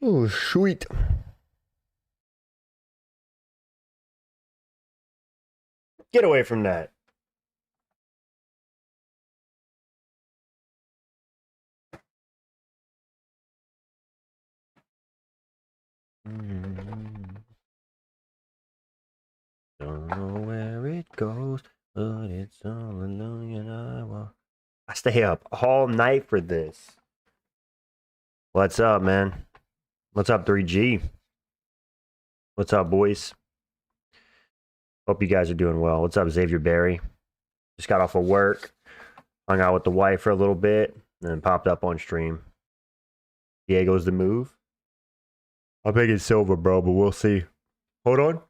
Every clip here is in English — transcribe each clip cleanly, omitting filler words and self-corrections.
Oh, sweet. Get away from that. Don't know where it goes, but it's all along and I stay up all night for this. What's up, man? What's up, 3G? What's up, boys? Hope you guys are doing well. What's up, Xavier Barry? Just got off of work, hung out with the wife for a little bit, and then popped up on stream. Diego's the move. I'm picking Silva, bro, but we'll see. Hold on.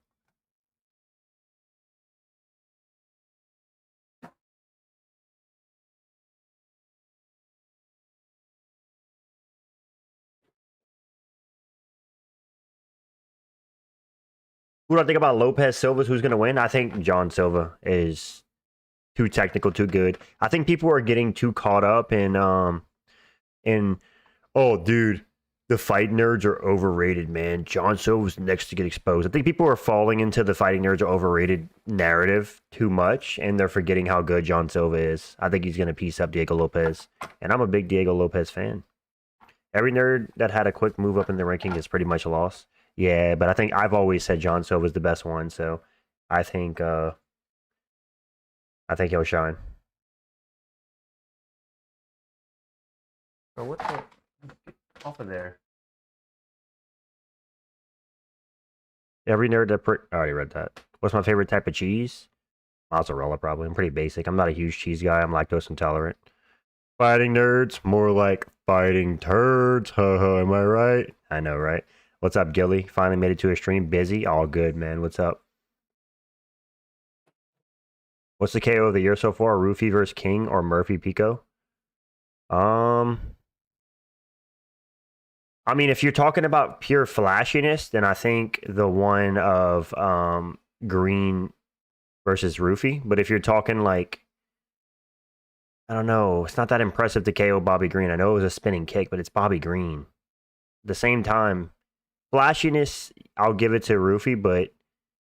What do I think about Lopes Silva's who's going to win? I think John Silva is too technical, too good. I think people are getting too caught up in oh dude, the fight nerds are overrated, man. John Silva's next to get exposed. I think people are falling into the fighting nerds are overrated narrative too much, and they're forgetting how good John Silva is. I think he's going to piece up Diego Lopes, and I'm a big Diego Lopes fan. Every nerd that had a quick move up in the ranking is pretty much a loss. Yeah, but I think I've always said John Silva's the best one, so I think he'll shine. Oh, what the off of there? Every nerd that I already read that. What's my favorite type of cheese? Mozzarella, probably. I'm pretty basic. I'm not a huge cheese guy. I'm lactose intolerant. Fighting nerds, more like fighting turds. Haha, am I right? I know, right? What's up, Gilly? Finally made it to a stream. Busy? All good, man. What's up? What's the KO of the year so far? Rufy versus King or Murphy Pico? I mean, if you're talking about pure flashiness, then I think the one of Green versus Rufy. But if you're talking like, I don't know, it's not that impressive to KO Bobby Green. I know it was a spinning kick, but it's Bobby Green. At the same time, flashiness, I'll give it to Rufy, but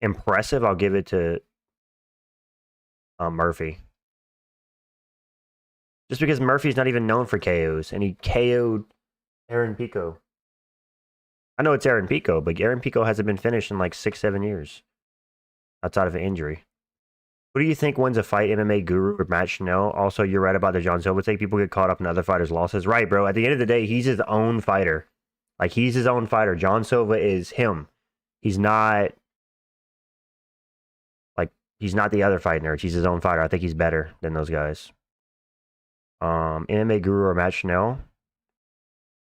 impressive, I'll give it to Murphy. Just because Murphy's not even known for KOs, and he KO'd Aaron Pico. I know it's Aaron Pico, but Aaron Pico hasn't been finished in like 6-7 years outside of an injury. Who do you think wins a fight, MMA Guru or Matt Schnell? Also, you're right about the John Silva thing. People get caught up in other fighters' losses. Right, bro. At the end of the day, he's his own fighter. Like, he's his own fighter. John Silva is him. He's not, like, he's not the other fight nerds. He's his own fighter. I think he's better than those guys. MMA Guru or Matt Schnell?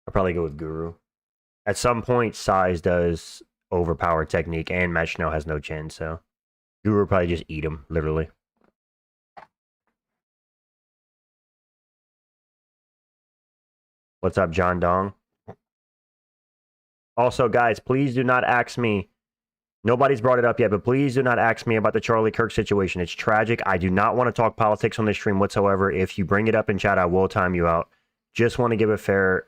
I'll probably go with Guru. At some point, size does overpower technique, and Matt Schnell has no chin, so Guru will probably just eat him, literally. What's up, John Dong? Also, guys, please do not ask me. Nobody's brought it up yet, but please do not ask me about the Charlie Kirk situation. It's tragic. I do not want to talk politics on this stream whatsoever. If you bring it up in chat, I will time you out. Just want to give a fair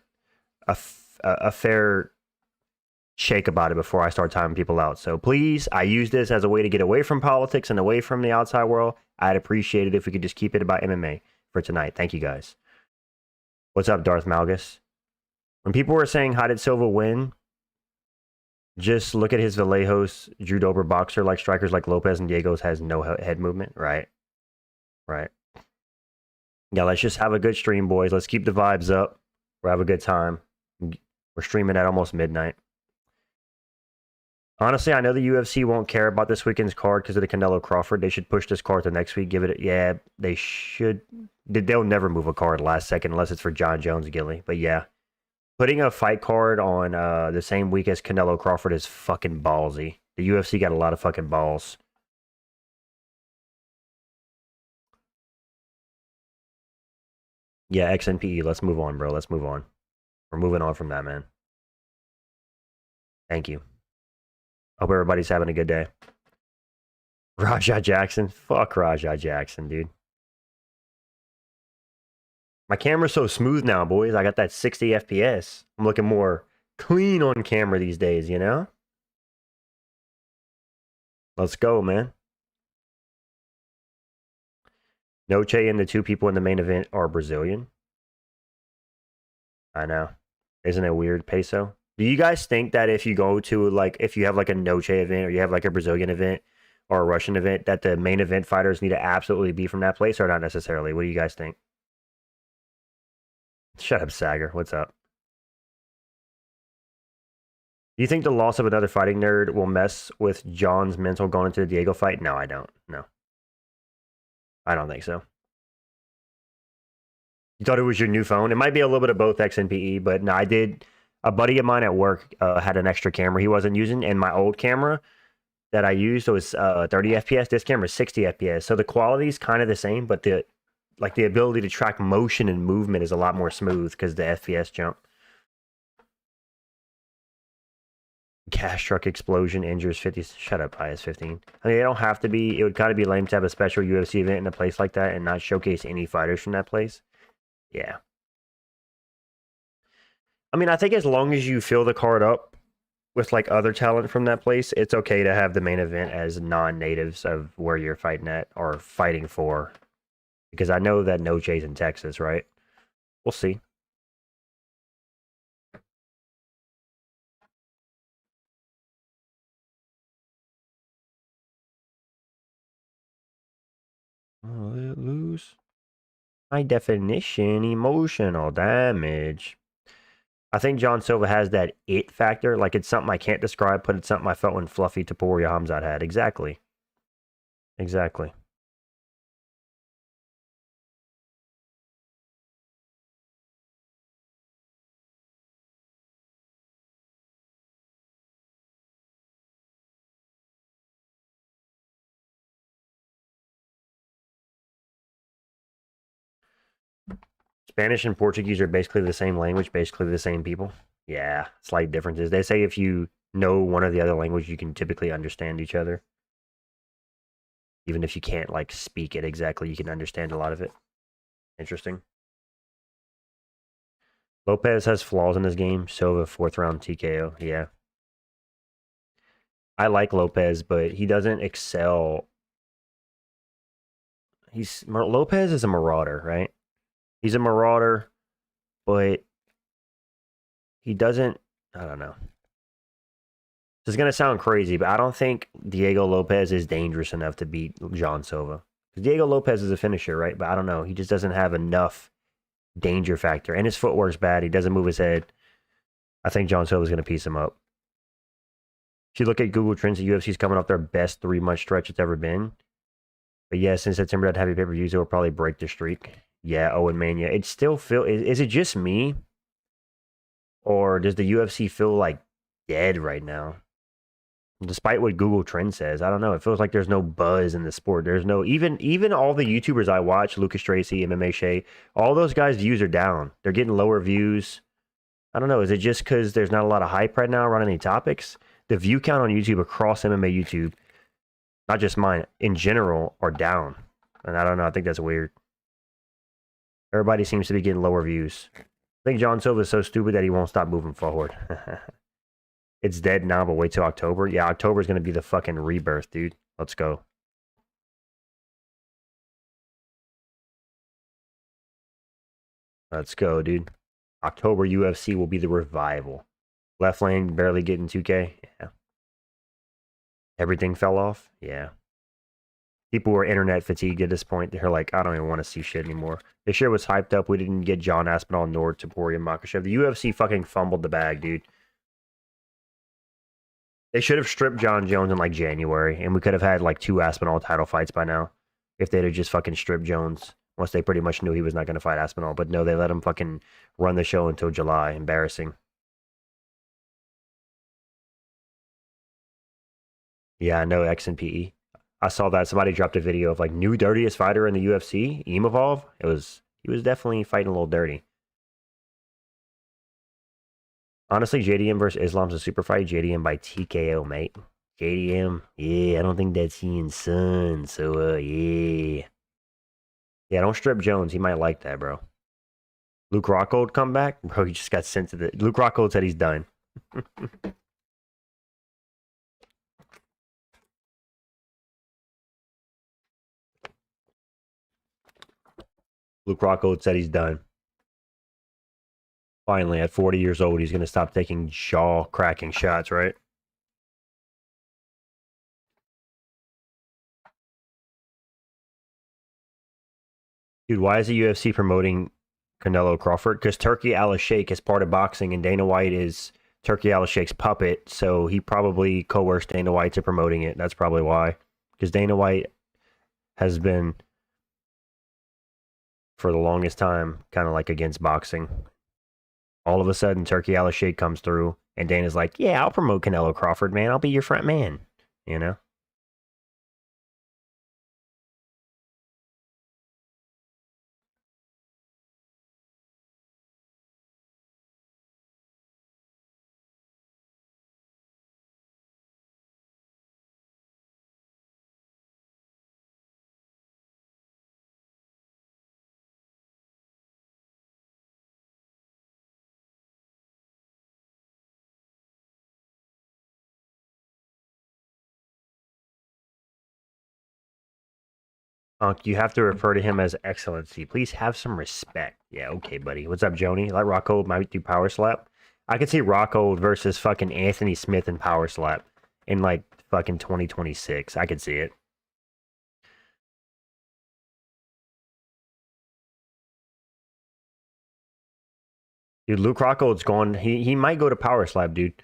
shake about it before I start timing people out. So please, I use this as a way to get away from politics and away from the outside world. I'd appreciate it if we could just keep it about MMA for tonight. Thank you, guys. What's up, Darth Malgus? When people were saying, how did Silva win? Just look at his Vallejos, Drew Dober boxer, like strikers like Lopes and Diego's has no head movement. Right. Right. Yeah, let's just have a good stream, boys. Let's keep the vibes up. We'll have a good time. We're streaming at almost midnight. Honestly, I know the UFC won't care about this weekend's card because of the Canelo Crawford. They should push this card to next week. Give it, yeah, they should. They'll never move a card last second unless it's for John Jones, Gilly. But yeah, putting a fight card on the same week as Canelo Crawford is fucking ballsy. The UFC got a lot of fucking balls. Yeah, XNPE. Let's move on, bro. Let's move on. We're moving on from that, man. Thank you. Hope everybody's having a good day. Rajah Jackson? Fuck Rajah Jackson, dude. My camera's so smooth now, boys. I got that 60 FPS. I'm looking more clean on camera these days, you know? Let's go, man. Noche and the two people in the main event are Brazilian. I know. Isn't it weird, Peso? Do you guys think that if you go to like if you have like a Noche event or you have like a Brazilian event or a Russian event, that the main event fighters need to absolutely be from that place or not necessarily? What do you guys think? Shut up, Sager. What's up? Do you think the loss of another fighting nerd will mess with John's mental going into the Diego fight? No, I don't. No. I don't think so. You thought it was your new phone? It might be a little bit of both X and PE, but no, I did. A buddy of mine at work had an extra camera he wasn't using, and my old camera that I used was 30 FPS. This camera is 60 FPS, so the quality is kind of the same, but the ability to track motion and movement is a lot more smooth because the FPS jump. Gas truck explosion injures 50. Shut up, IS-15. I mean, it don't have to be. It would kind of be lame to have a special UFC event in a place like that and not showcase any fighters from that place. Yeah. I mean, I think as long as you fill the card up with like other talent from that place, it's okay to have the main event as non-natives of where you're fighting at or fighting for. Because I know that Noche's in Texas, right? We'll see. Lose. High definition emotional damage. I think John Silva has that it factor. Like it's something I can't describe, but it's something I felt when Fluffy Taporia Hamzat had. Exactly. Exactly. Spanish and Portuguese are basically the same language, basically the same people. Yeah, slight differences. They say if you know one or the other language, you can typically understand each other. Even if you can't like speak it exactly, you can understand a lot of it. Interesting. Lopez has flaws in his game. Silva, fourth round TKO. Yeah. I like Lopez, but he doesn't excel. Lopez is a marauder, right? He's a marauder, but he doesn't. I don't know. This is gonna sound crazy, but I don't think Diego Lopez is dangerous enough to beat John Silva. Because Diego Lopez is a finisher, right? But I don't know. He just doesn't have enough danger factor, and his footwork's bad. He doesn't move his head. I think John Silva's gonna piece him up. If you look at Google Trends, the UFC's coming off their best 3 month stretch it's ever been. But yeah, since September that heavy pay-per-views, it will probably break the streak. Yeah, Owen Mania. It still feel is it just me? Or does the UFC feel like dead right now? Despite what Google Trend says, I don't know. It feels like there's no buzz in the sport. There's no even all the YouTubers I watch, Lucas Tracy, MMA Shay, all those guys' views are down. They're getting lower views. I don't know. Is it just because there's not a lot of hype right now around any topics? The view count on YouTube across MMA YouTube, not just mine, in general, are down. And I don't know. I think that's weird. Everybody seems to be getting lower views. I think John Silva is so stupid that he won't stop moving forward. It's dead now, but wait till October. Yeah, October is going to be the fucking rebirth, dude. Let's go. Let's go, dude. October UFC will be the revival. Left lane barely getting 2K. Yeah. Everything fell off. Yeah. People were internet fatigued at this point. They're like, I don't even want to see shit anymore. This shit was hyped up. We didn't get John Aspinall, nor Topuria Makhachev. The UFC fucking fumbled the bag, dude. They should have stripped John Jones in like January, and we could have had like 2 Aspinall title fights by now if they'd have just fucking stripped Jones once they pretty much knew he was not going to fight Aspinall. But no, they let him fucking run the show until July. Embarrassing. Yeah, I know X and PE. I saw that somebody dropped a video of like new dirtiest fighter in the UFC, Evolve. He was definitely fighting a little dirty. Honestly, JDM versus Islam's a super fight. JDM by TKO, mate. JDM, yeah, I don't think that's Ian's son. So, yeah. Yeah, don't strip Jones. He might like that, bro. Luke Rockhold come back? Bro, he just got sent to the... Luke Rockhold said he's done. Luke Rockhold said he's done. Finally, at 40 years old, he's going to stop taking jaw-cracking shots, right? Dude, why is the UFC promoting Canelo Crawford? Because Turkey Al-Sheikh is part of boxing, and Dana White is Turkey Al-Sheikh's puppet, so he probably coerced Dana White to promoting it. That's probably why. Because Dana White has been, for the longest time, kind of like against boxing. All of a sudden, Turkey Al-Sheikh comes through, and Dana's like, yeah, I'll promote Canelo Crawford, man. I'll be your front man, you know? You have to refer to him as Excellency. Please have some respect. Yeah, okay, buddy. What's up, Joni? Like Rockhold might do Power Slap. I could see Rockhold versus fucking Anthony Smith in Power Slap in like fucking 2026. I could see it. Dude, Luke Rockhold's gone. He might go to Power Slap, dude.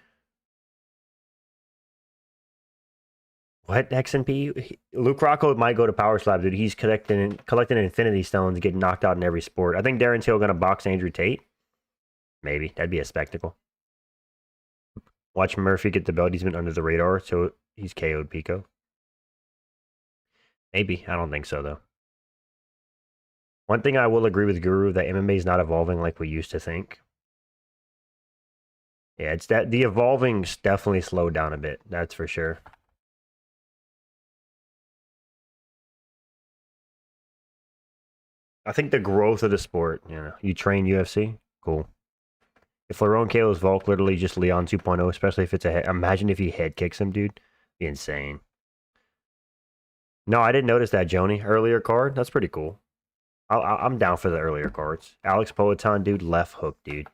What, XNP? Luke Rockhold might go to Power Slap, dude. He's collecting Infinity Stones, getting knocked out in every sport. I think Darren Till gonna box Andrew Tate. Maybe. That'd be a spectacle. Watch Murphy get the belt. He's been under the radar, so he's KO'd Pico. Maybe. I don't think so, though. One thing I will agree with Guru, that MMA is not evolving like we used to think. Yeah, it's that the evolving's definitely slowed down a bit. That's for sure. I think the growth of the sport, you train UFC, cool. If Lerone KO's Volk, literally just Leon 2.0, especially if it's a head. Imagine if he head kicks him, dude. Be insane. No, I didn't notice that, Joni. Earlier card? That's pretty cool. I'm down for the earlier cards. Alex Poetan, dude. Left hook, dude.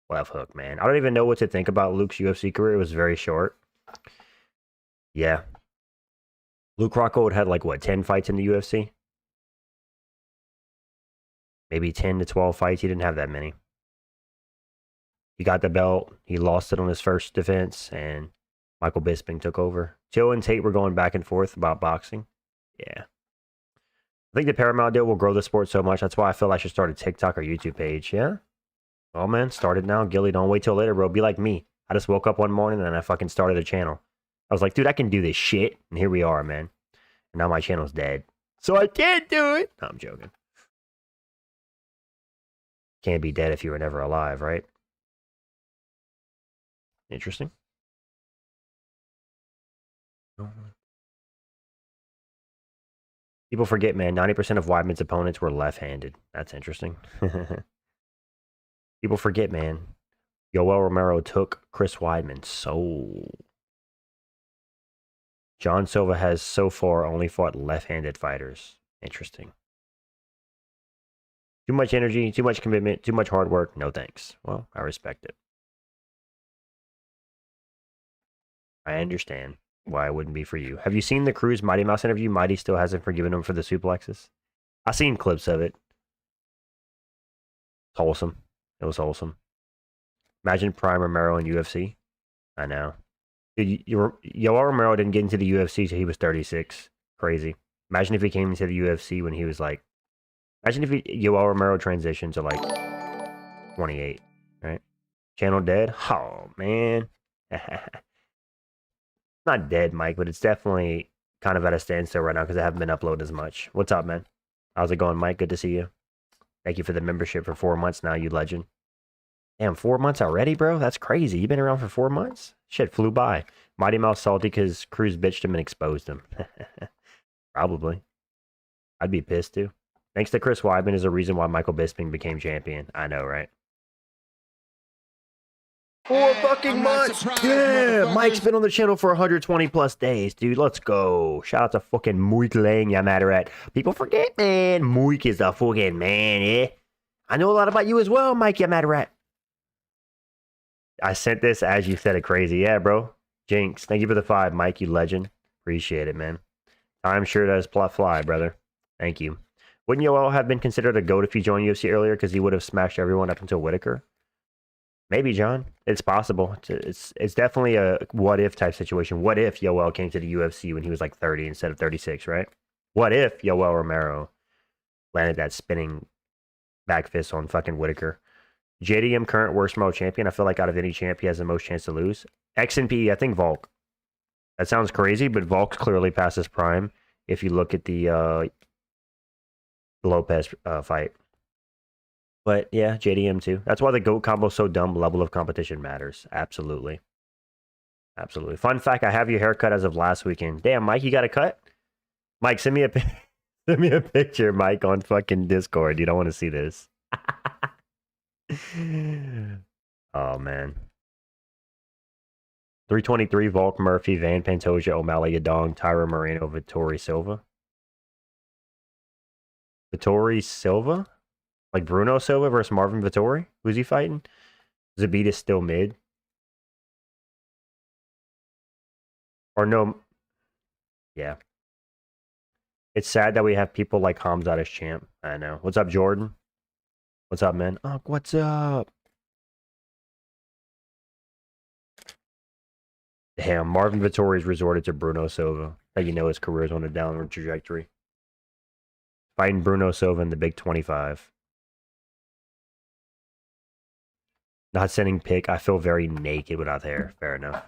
Left hook, man. I don't even know what to think about Luke's UFC career. It was very short. Yeah. Luke Rockhold had like, what, 10 fights in the UFC? Maybe 10 to 12 fights. He didn't have that many. He got the belt. He lost it on his first defense, and Michael Bisping took over. Joe and Tate were going back and forth about boxing. Yeah. I think the Paramount deal will grow the sport so much. That's why I feel I should start a TikTok or YouTube page. Yeah? Oh, man. Start it now. Gilly, don't wait till later, bro. Be like me. I just woke up one morning and I fucking started a channel. I was like, dude, I can do this shit. And here we are, man. And now my channel's dead. So I can't do it. No, I'm joking. Can't be dead if you were never alive, right? Interesting. People forget, man, 90% of Weidman's opponents were left-handed. That's interesting. People forget, man. Yoel Romero took Chris Weidman's soul. John Silva has so far only fought left-handed fighters. Interesting. Too much energy, too much commitment, too much hard work. No thanks. Well, I respect it. I understand why it wouldn't be for you. Have you seen the Cruz Mighty Mouse interview? Mighty still hasn't forgiven him for the suplexes. I've seen clips of it. It's wholesome. It was wholesome. Imagine Prime Romero in UFC. I know. Dude, Yoel Romero didn't get into the UFC till he was 36. Crazy. Imagine if he came into the UFC when he was like... Imagine if Yoel Romero transitioned to like 28, right? Channel dead? Oh, man. Not dead, Mike, but it's definitely kind of at a standstill right now because I haven't been uploading as much. What's up, man? How's it going, Mike? Good to see you. Thank you for the membership for 4 months now, you legend. Damn, 4 months already, bro? That's crazy. You've been around for 4 months? Shit flew by. Mighty Mouse salty because Cruz bitched him and exposed him. Probably. I'd be pissed too. Thanks to Chris Weidman is a reason why Michael Bisping became champion. I know, right? 4 fucking months. Yeah, Mike's been on the channel for 120 plus days, dude. Let's go. Shout out to fucking Moik Lang, you matter at. People forget, man. Moik is the fucking man, eh? I know a lot about you as well, Mike, you matter at. I sent this as you said it crazy. Yeah, bro. Jinx, thank you for the 5, Mike, you legend. Appreciate it, man. Time sure does fly, brother. Thank you. Wouldn't Yoel have been considered a GOAT if he joined UFC earlier because he would have smashed everyone up until Whitaker? Maybe, John. It's possible. It's definitely a what-if type situation. What if Yoel came to the UFC when he was like 30 instead of 36, right? What if Yoel Romero landed that spinning back fist on fucking Whitaker? JDM current worst world champion. I feel like out of any champ, he has the most chance to lose. XNP, I think Volk. That sounds crazy, but Volk's clearly past his prime if you look at the Lopes fight. But yeah, JDM too. That's why the GOAT combo is so dumb. Level of competition matters. Absolutely. Absolutely. Fun fact, I have your haircut as of last weekend. Damn, Mike, you got a cut? Mike, send me a send me a picture, Mike, on fucking Discord. You don't want to see this. Oh man. 323 Volk, Murphy, Van Pantoja, O'Malley, Yadong, Tyra Moreno, Vittori Silva. Vittori Silva? Like Bruno Silva versus Marvin Vittori? Who's he fighting? Zabita's still mid. Or no. Yeah. It's sad that we have people like Hamzat as champ. I know. What's up, Jordan? What's up, man? Oh, what's up? Damn, Marvin Vittori's resorted to Bruno Silva. How you know his career is on a downward trajectory. Fighting Bruno Silva in the Big 25. Not sending pick. I feel very naked without hair. Fair enough.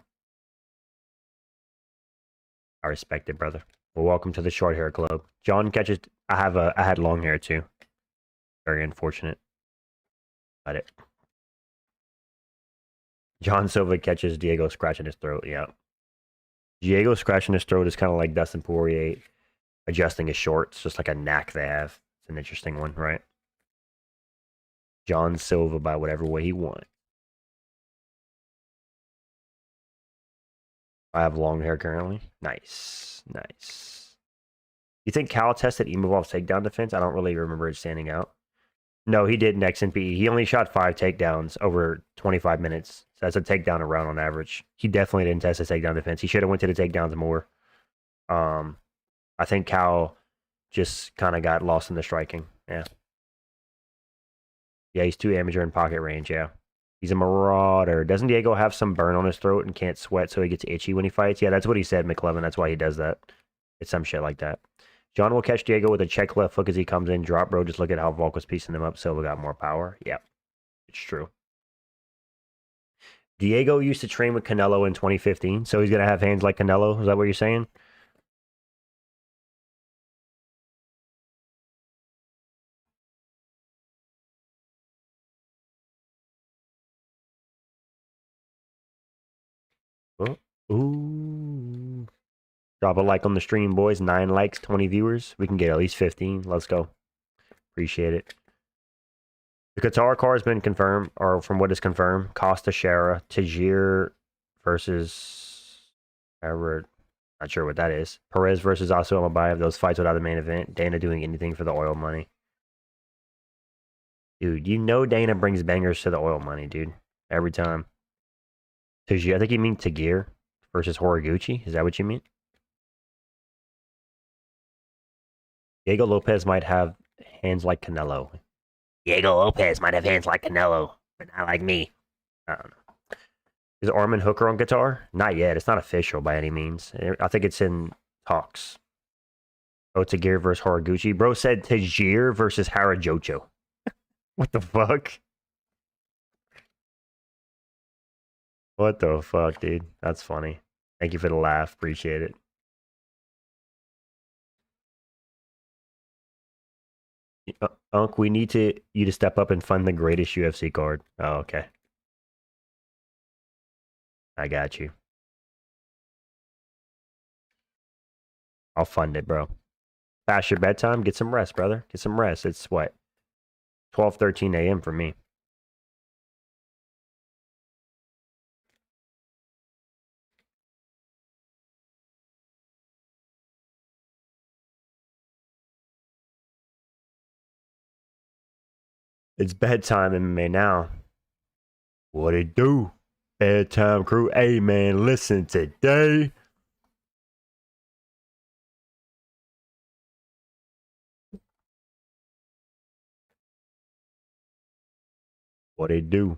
I respect it, brother. Well, welcome to the short hair club. John catches. I had long hair too. Very unfortunate. Got it. John Silva catches Diego scratching his throat. Yeah. Diego scratching his throat is kind of like Dustin Poirier adjusting his shorts, just like a knack they have. It's an interesting one, right? John Silva by whatever way he wants. I have long hair currently. Nice. Nice. You think Cal tested Imovov's takedown defense? I don't really remember it standing out. No, he didn't XNP. He only shot 5 takedowns over 25 minutes. So that's a takedown a round on average. He definitely didn't test his takedown defense. He should have went to the takedowns more. I think Cal just kind of got lost in the striking. Yeah. Yeah, he's too amateur in pocket range, yeah. He's a marauder. Doesn't Diego have some burn on his throat and can't sweat so he gets itchy when he fights? Yeah, that's what he said, McLevin. That's why he does that. It's some shit like that. John will catch Diego with a check left hook as he comes in. Drop, bro. Just look at how Volk was piecing them up. Silva got more power. Yeah, it's true. Diego used to train with Canelo in 2015, so he's going to have hands like Canelo. Is that what you're saying? Oh. Ooh. Drop a like on the stream, boys. 9 likes, 20 viewers. We can get at least 15. Let's go. Appreciate it. The Qatar car has been confirmed, or from what is confirmed, Costa Shara, Tajir versus Everett. Not sure what that is. Perez versus Asu Amabayev. Those fights without the main event. Dana doing anything for the oil money. Dude, you know Dana brings bangers to the oil money, dude. Every time. Tajir, I think you mean Tagir versus Horiguchi. Is that what you mean? Diego Lopez might have hands like Canelo. Diego Lopez might have hands like Canelo, but not like me. I don't know. Is Armin Hooker on guitar? Not yet. It's not official by any means. I think it's in talks. Oh, Tagir versus Horiguchi. Bro said Tajir versus Harajocho. What the fuck? What the fuck, dude? That's funny. Thank you for the laugh. Appreciate it. Unc, we need you to step up and fund the greatest UFC card. Oh, okay. I got you. I'll fund it, bro. Past your bedtime, get some rest, brother. Get some rest. It's what? 12:13 a.m. for me. It's bedtime MMA now. What it do? Bedtime crew. Hey man, listen today. What it do?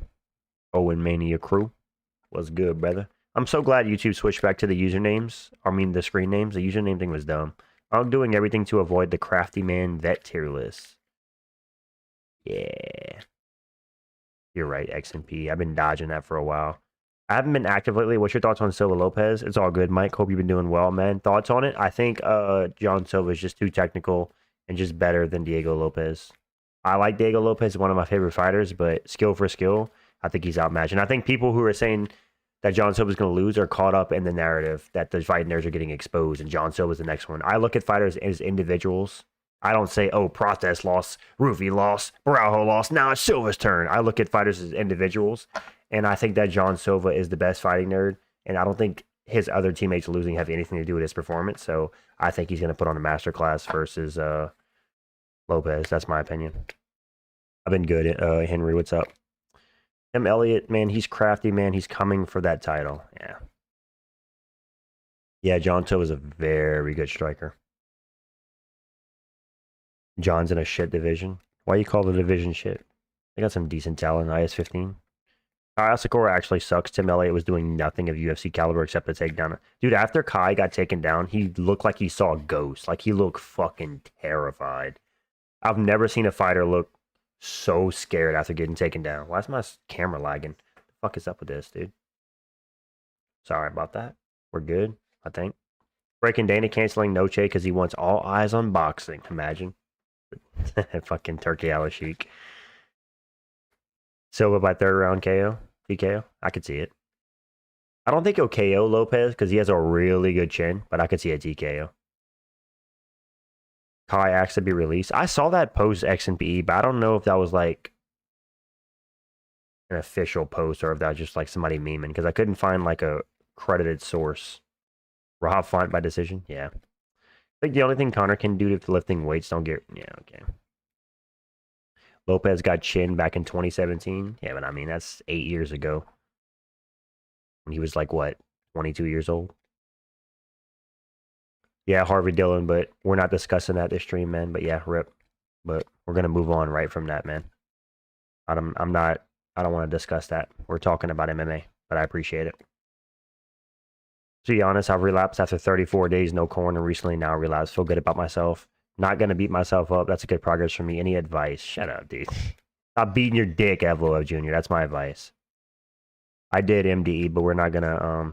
Owen Mania crew. What's good, brother? I'm so glad YouTube switched back to the usernames. I mean, the screen names. The username thing was dumb. I'm doing everything to avoid the crafty man vet tier list. Yeah. You're right, XMP. I've been dodging that for a while. I haven't been active lately. What's your thoughts on Silva Lopez? It's all good, Mike. Hope you've been doing well, man. Thoughts on it? I think John Silva is just too technical and just better than Diego Lopez. I like Diego Lopez, one of my favorite fighters, but skill for skill, I think he's outmatched. And I think people who are saying that John Silva's going to lose are caught up in the narrative that the fight nerds are getting exposed and John Silva's the next one. I look at fighters as individuals. I don't say, oh, Protest lost, Rufy lost, Baraujo lost. Now it's Silva's turn. I look at fighters as individuals, and I think that John Silva is the best fighting nerd, and I don't think his other teammates losing have anything to do with his performance. So I think he's going to put on a masterclass versus Lopez. That's my opinion. I've been good. Henry, what's up? Tim Elliott, man, he's crafty, man. He's coming for that title. Yeah. Yeah, John Silva's a very good striker. John's in a shit division. Why you call the division shit? They got some decent talent in IS-15. Kai Sakura actually sucks. Tim Elliott was doing nothing of UFC caliber except to take down. Dude, after Kai got taken down, he looked like he saw a ghost. Like, he looked fucking terrified. I've never seen a fighter look so scared after getting taken down. Why is my camera lagging? What the fuck is up with this, dude? Sorry about that. We're good, I think. Breaking Dana canceling Noche because he wants all eyes on boxing. Imagine. Fucking Turkey Al-Sheik. Silva by third round KO. TKO. I could see it. I don't think he'll KO Lopez because he has a really good chin, but I could see a TKO. Kai asks to be released. I saw that post XNPE, but I don't know if that was like an official post or if that was just like somebody memeing because I couldn't find like a credited source. Rob Font by decision. Yeah. I think the only thing Connor can do if lifting weights don't get. Yeah, okay. Lopez got chin back in 2017. Yeah, but I mean, that's 8 years ago. When he was like, what, 22 years old? Yeah, Harvey Dillon, but we're not discussing that this stream, man. But yeah, rip. But we're going to move on right from that, man. I don't want to discuss that. We're talking about MMA, but I appreciate it. To be honest, I've relapsed after 34 days, no corn, and recently now relapsed. Feel good about myself. Not going to beat myself up. That's a good progress for me. Any advice? Shut up, dude. Stop beating your dick, Evlo Jr. That's my advice. I did MDE, but we're not going to,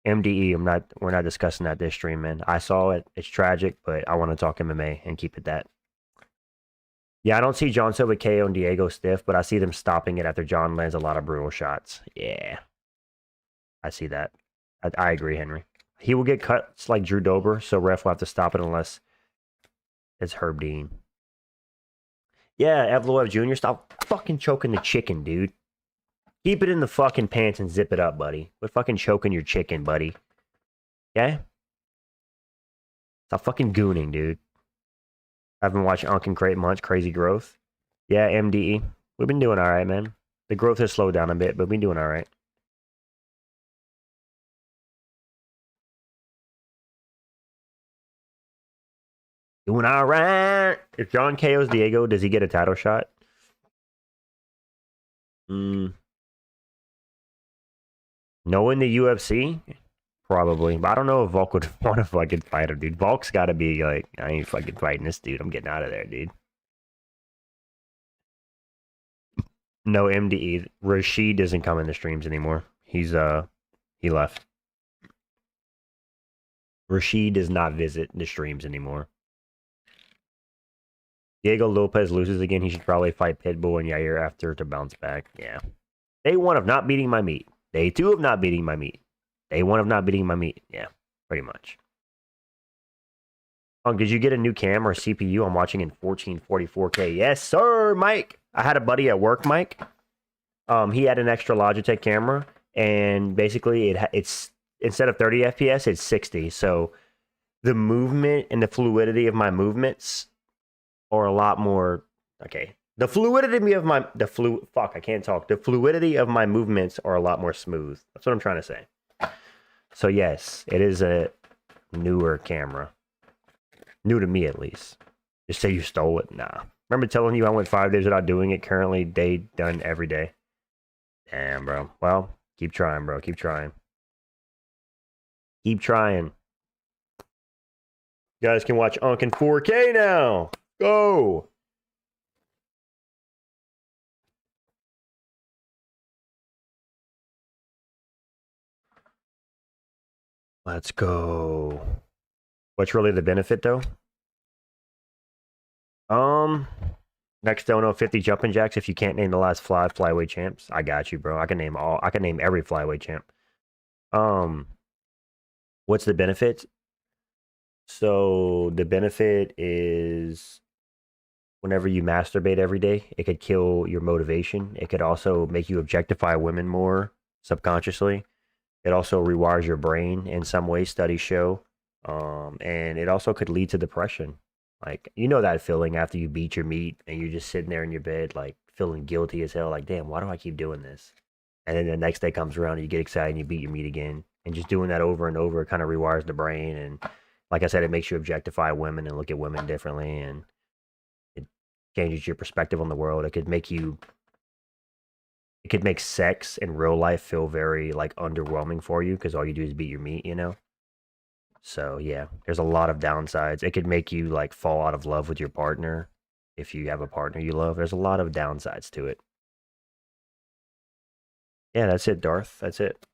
MDE, we're not discussing that this stream, man. I saw it. It's tragic, but I want to talk MMA and keep it that. Yeah, I don't see John Silva KO and Diego stiff, but I see them stopping it after John lands a lot of brutal shots. Yeah. I see that. I agree, Henry. He will get cuts like Drew Dober, so ref will have to stop it unless it's Herb Dean. Yeah, Evloev Jr., stop fucking choking the chicken, dude. Keep it in the fucking pants and zip it up, buddy. Quit fucking choking your chicken, buddy. Okay? Stop fucking gooning, dude. I've been watching Unc and Crate Munch, Crazy Growth. Yeah, MDE. We've been doing all right, man. The growth has slowed down a bit, but we've been doing all right. Doing all right. If John KO's Diego, does he get a title shot? Knowing the UFC? Probably. But I don't know if Volk would want to fucking fight him, dude. Volk's got to be like, I ain't fucking fighting this dude. I'm getting out of there, dude. No MDE. Rashid doesn't come in the streams anymore. He left. Rashid does not visit the streams anymore. Diego Lopez loses again. He should probably fight Pitbull and Yair after to bounce back. Yeah. Day one of not beating my meat. Day two of not beating my meat. Day one of not beating my meat. Yeah, pretty much. Oh, did you get a new cam or CPU? I'm watching in 1444K. Yes, sir, Mike. I had a buddy at work, Mike. He had an extra Logitech camera, and basically it's instead of 30 FPS, it's 60. So the movement and the fluidity of my movements are a lot more Okay. The fluidity of my I can't talk. The fluidity of my movements are a lot more smooth. That's what I'm trying to say. So yes, it is a newer camera. New to me at least. Just say you stole it. Nah. Remember telling you I went 5 days without doing it? Currently, day done every day. Damn, bro. Well, keep trying, bro. Keep trying. Keep trying. You guys can watch Unk in 4K now. Go. Let's go. What's really the benefit though? Um, next dono 50 jumping jacks if you can't name the last five flyweight champs. I got you, bro. I can name every flyweight champ. What's the benefit? So the benefit is whenever you masturbate every day, it could kill your motivation. It could also make you objectify women more subconsciously. It also rewires your brain in some ways, studies show. And it also could lead to depression. Like, you know that feeling after you beat your meat and you're just sitting there in your bed, like feeling guilty as hell, like, damn, why do I keep doing this? And then the next day comes around and you get excited and you beat your meat again. And just doing that over and over kind of rewires the brain. And like I said, it makes you objectify women and look at women differently. And it changes your perspective on the world. It could make sex in real life feel very like underwhelming for you because all you do is beat your meat, you know? So yeah, there's a lot of downsides. It could make you like fall out of love with your partner if you have a partner you love. There's a lot of downsides to it. Yeah, that's it, Darth. That's it.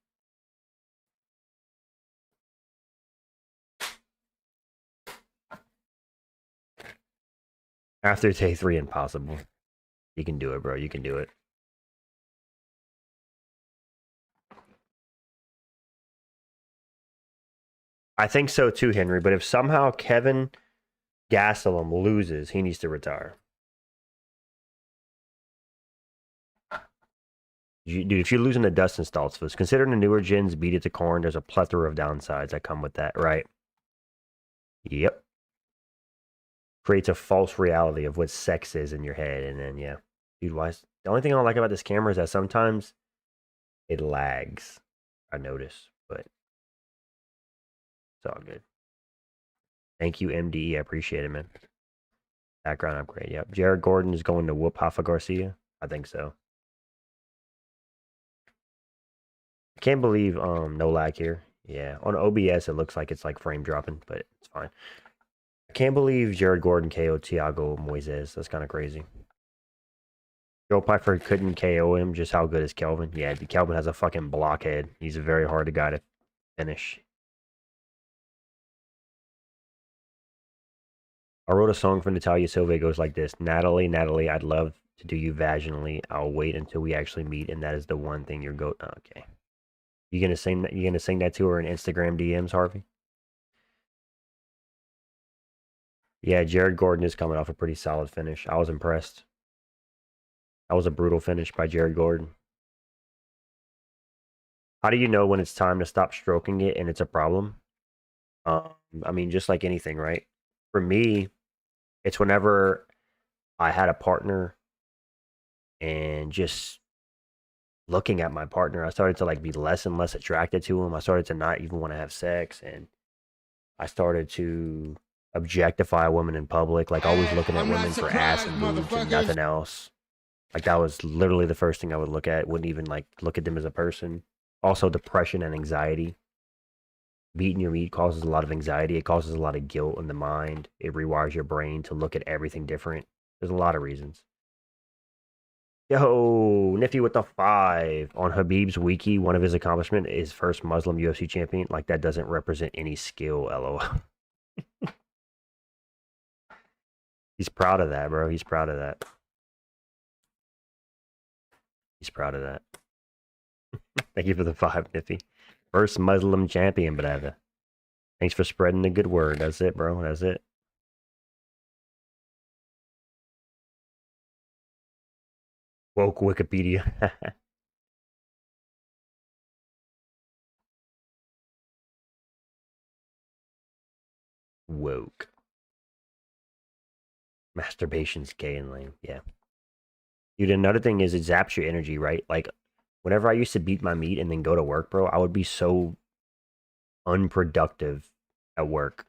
After day 3, impossible. You can do it, bro. You can do it. I think so too, Henry. But if somehow Kevin Gastelum loses, he needs to retire. Dude, if you're losing to Dustin Stoltzfus, considering the newer gens beat it to corn, there's a plethora of downsides that come with that, right? Yep. Creates a false reality of what sex is in your head, and then yeah, dude, the only thing I don't like about this camera is that sometimes it lags. I notice, but it's all good. Thank you, MDE. I appreciate it, man. Background upgrade. Yep. Jared Gordon is going to whoop Rafa Garcia. I think so. I can't believe no lag here. Yeah, on OBS it looks like it's like frame dropping, but it's fine. I can't believe Jared Gordon KO'd Thiago Moises. That's kind of crazy. Joe Piper couldn't KO him. Just how good is Kelvin? Yeah, Kelvin has a fucking blockhead. He's a very hard guy to finish. I wrote a song for Natalia Silva. It goes like this: Natalie, Natalie, I'd love to do you vaginally. I'll wait until we actually meet, and that is the one thing you're okay. You gonna sing that? You gonna sing that to her in Instagram DMs, Harvey? Yeah, Jared Gordon is coming off a pretty solid finish. I was impressed. That was a brutal finish by Jared Gordon. How do you know when it's time to stop stroking it and it's a problem? I mean, just like anything, right? For me, it's whenever I had a partner and just looking at my partner, I started to like be less and less attracted to him. I started to not even want to have sex, and I started to objectify women in public, like always looking at women for ass and boobs and nothing else. Like that was literally the first thing I would look at. Wouldn't even like look at them as a person. Also, depression and anxiety. Beating your meat causes a lot of anxiety. It causes a lot of guilt in the mind. It rewires your brain to look at everything different. There's a lot of reasons. Yo, Nifty with the 5. On Habib's wiki, one of his accomplishments is first Muslim UFC champion. Like, that doesn't represent any skill, lol. He's proud of that, bro. He's proud of that. He's proud of that. Thank you for the 5, Nifty. First Muslim champion, brother. Thanks for spreading the good word. That's it, bro. That's it. Woke Wikipedia. Woke. Masturbation's gay and lame. Yeah. Dude, another thing is it zaps your energy, right? Like, whenever I used to beat my meat and then go to work, bro, I would be so unproductive at work.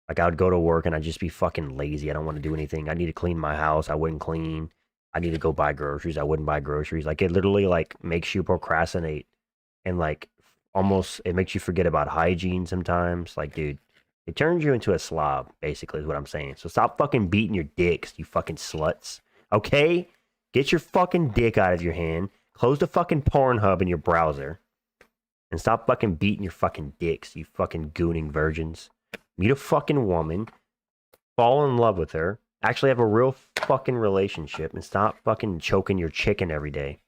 Like, I would go to work and I'd just be fucking lazy. I don't want to do anything. I need to clean my house. I wouldn't clean. I need to go buy groceries. I wouldn't buy groceries. Like, it literally, like, makes you procrastinate and, like, almost, it makes you forget about hygiene sometimes. Like, dude, it turns you into a slob, basically, is what I'm saying. So stop fucking beating your dicks, you fucking sluts. Okay? Get your fucking dick out of your hand. Close the fucking Pornhub in your browser. And stop fucking beating your fucking dicks, you fucking gooning virgins. Meet a fucking woman. Fall in love with her. Actually have a real fucking relationship. And stop fucking choking your chicken every day.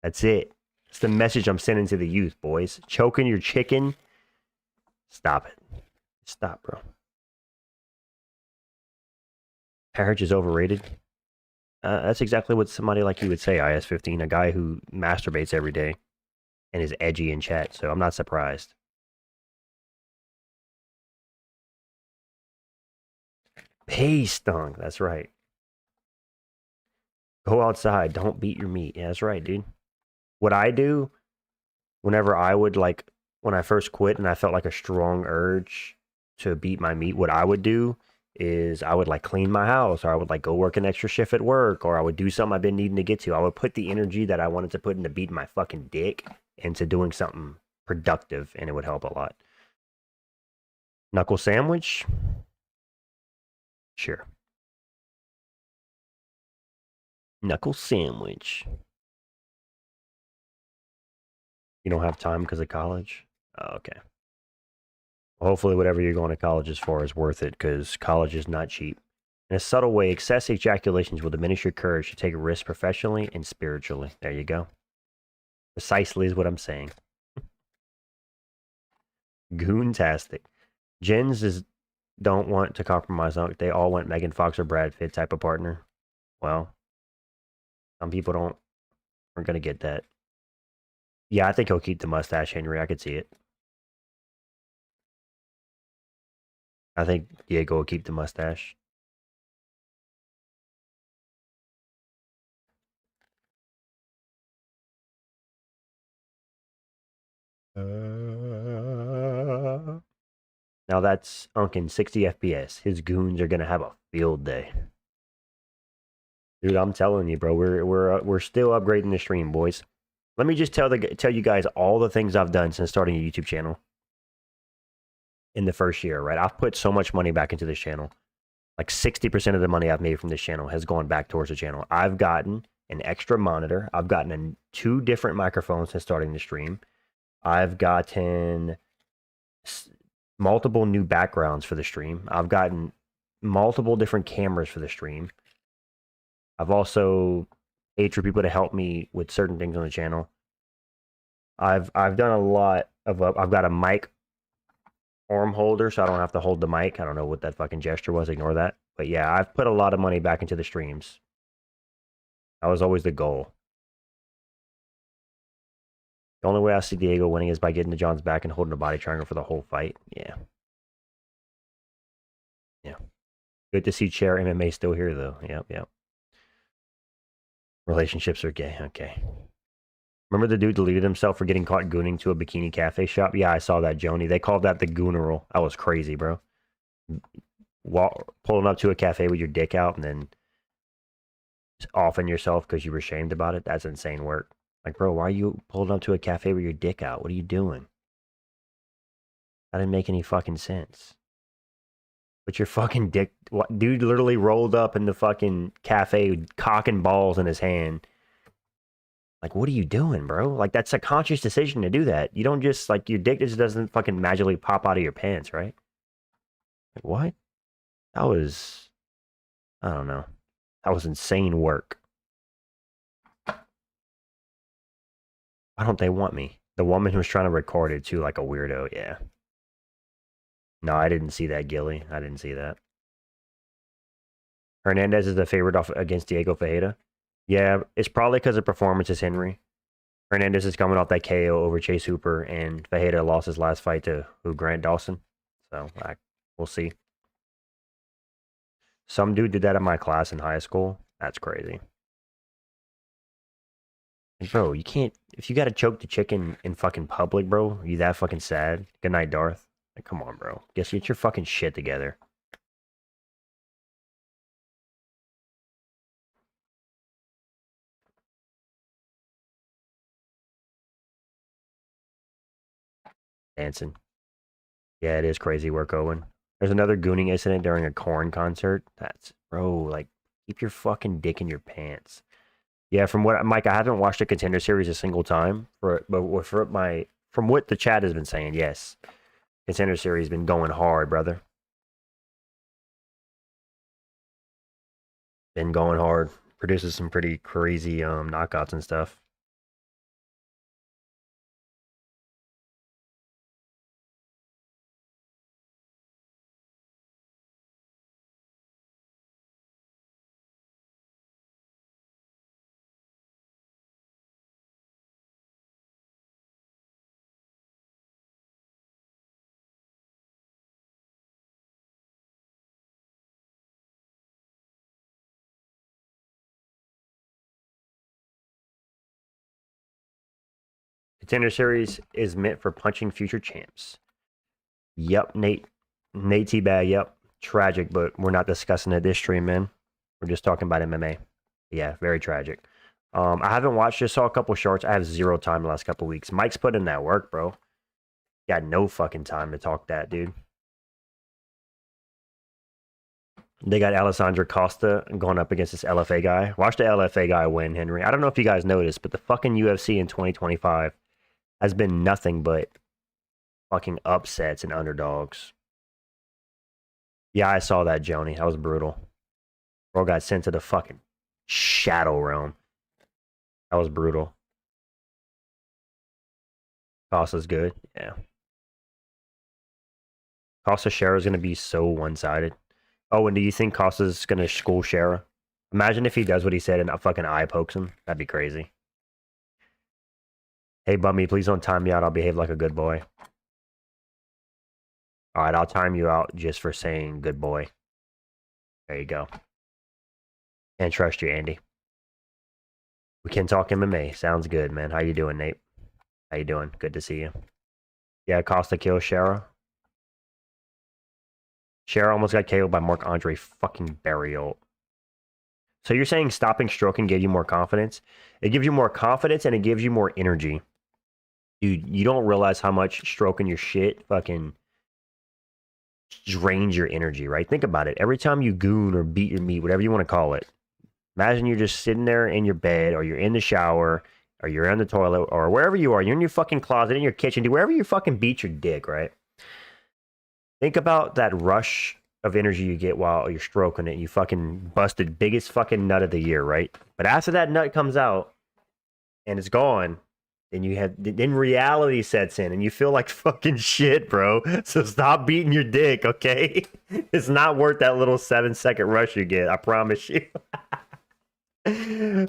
That's it. It's the message I'm sending to the youth, boys. Choking your chicken. Stop it. Stop, bro. Marriage is overrated. That's exactly what somebody like you would say, IS-15, a guy who masturbates every day and is edgy in chat, so I'm not surprised. Hey, stunk. That's right. Go outside. Don't beat your meat. Yeah, that's right, dude. What I do whenever I would, like, when I first quit and I felt like a strong urge to beat my meat, what I would do is I would, like, clean my house, or I would, like, go work an extra shift at work, or I would do something I've been needing to get to. I would put the energy that I wanted to put into beating my fucking dick into doing something productive, and it would help a lot. Knuckle sandwich? Sure. Knuckle sandwich. You don't have time because of college? Oh, okay. Well, hopefully whatever you're going to college is for is worth it, because college is not cheap. In a subtle way, excessive ejaculations will diminish your courage to take a risk professionally and spiritually. There you go. Precisely is what I'm saying. Goontastic. Gens is don't want to compromise. They all want Megan Fox or Brad Pitt type of partner. Well, some people aren't gonna get that. Yeah, I think he'll keep the mustache, Henry. I could see it. I think Diego will keep the mustache. Now that's Unkin 60 FPS. His goons are gonna have a field day. Dude, I'm telling you, bro, we're still upgrading the stream, boys. Let me just tell you guys all the things I've done since starting a YouTube channel in the first year, right? I've put so much money back into this channel. Like 60% of the money I've made from this channel has gone back towards the channel. I've gotten an extra monitor. I've gotten two different microphones since starting the stream. I've gotten multiple new backgrounds for the stream. I've gotten multiple different cameras for the stream. I've also paid for people to help me with certain things on the channel. I've done a lot of I've got a mic arm holder so I don't have to hold the mic. I don't know what that fucking gesture was. Ignore that. But yeah, I've put a lot of money back into the streams. That was always the goal. The only way I see Diego winning is by getting to John's back and holding a body triangle for the whole fight. Yeah. Yeah. Good to see Chair MMA still here, though. Yep. Relationships are gay. Okay. Remember the dude deleted himself for getting caught gooning to a bikini cafe shop? Yeah, I saw that, Joni. They called that the gooneral. That was crazy, bro. Pulling up to a cafe with your dick out and then offing yourself because you were ashamed about it. That's insane work. Like, bro, why are you pulling up to a cafe with your dick out? What are you doing? That didn't make any fucking sense. But your fucking dick, dude literally rolled up in the fucking cafe with cock and balls in his hand. Like, what are you doing, bro? Like, that's a conscious decision to do that. You don't just, like, your dick just doesn't fucking magically pop out of your pants, right? Like, what? That was, I don't know. That was insane work. Why don't they want me? The woman who was trying to record it, too, like a weirdo, yeah. No, I didn't see that, Gilly. I didn't see that. Hernandez is the favorite off against Diego Fajeda. Yeah, it's probably because of performances, Henry. Hernandez is coming off that KO over Chase Hooper, and Fajeda lost his last fight to Grant Dawson. So we'll see. Some dude did that in my class in high school. That's crazy. And bro, you can't, if you gotta choke the chicken in fucking public, bro, are you that fucking sad? Good night, Darth. Like, come on, bro. Get your fucking shit together. Dancing. Yeah, it is crazy work, Owen. There's another gooning incident during a corn concert. That's, bro, like, keep your fucking dick in your pants. Yeah, from what, Mike, I haven't watched the Contender Series a single time, from what the chat has been saying, yes. Contender Series has been going hard, brother. Been going hard. Produces some pretty crazy knockouts and stuff. Contender Series is meant for punching future champs. Yep, Nate. Nate T-Bag, yep. Tragic, but we're not discussing it this stream, man. We're just talking about MMA. Yeah, very tragic. I haven't watched, just saw a couple shorts. I have zero time the last couple weeks. Mike's put in that work, bro. Got no fucking time to talk that, dude. They got Alessandro Costa going up against this LFA guy. Watch the LFA guy win, Henry. I don't know if you guys noticed, but the fucking UFC in 2025 has been nothing but fucking upsets and underdogs. Yeah, I saw that, Joni. That was brutal. Bro got sent to the fucking shadow realm. That was brutal. Costa's good. Yeah. Costa Shara is going to be so one-sided. Oh, and do you think Costa's going to school Shara? Imagine if he does what he said and a fucking eye pokes him. That'd be crazy. Hey, Bummy, please don't time me out. I'll behave like a good boy. All right, I'll time you out just for saying good boy. There you go. Can't trust you, Andy. We can talk MMA. Sounds good, man. How you doing, Nate? How you doing? Good to see you. Yeah, Costa kills Shara. Shara almost got KO'd by Marc-Andre fucking Barrios. So you're saying stopping stroking gave you more confidence? It gives you more confidence and it gives you more energy. Dude, you don't realize how much stroking your shit fucking drains your energy, right? Think about it. Every time you goon or beat your meat, whatever you want to call it, imagine you're just sitting there in your bed or you're in the shower or you're on the toilet or wherever you are. You're in your fucking closet, in your kitchen, dude, wherever you fucking beat your dick, right? Think about that rush of energy you get while you're stroking it. You fucking busted biggest fucking nut of the year, right? But after that nut comes out and it's gone, then reality sets in and you feel like fucking shit, bro. So stop beating your dick, okay? It's not worth that little 7-second rush you get. I promise you.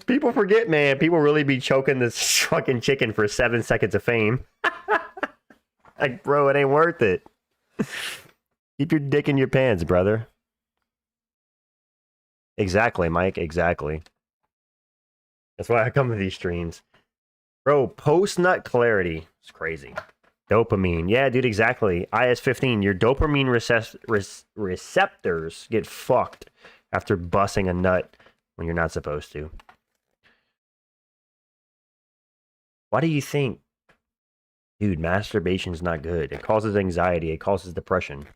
People forget, man. People really be choking this fucking chicken for 7 seconds of fame. Like, bro, it ain't worth it. Keep your dick in your pants, brother. Exactly, Mike. Exactly. That's why I come to these streams. Bro, post-nut clarity. It's crazy. Dopamine. Yeah, dude, exactly. IS-15, your dopamine receptors get fucked after busting a nut when you're not supposed to. Why do you think? Dude, masturbation's not good. It causes anxiety. It causes depression.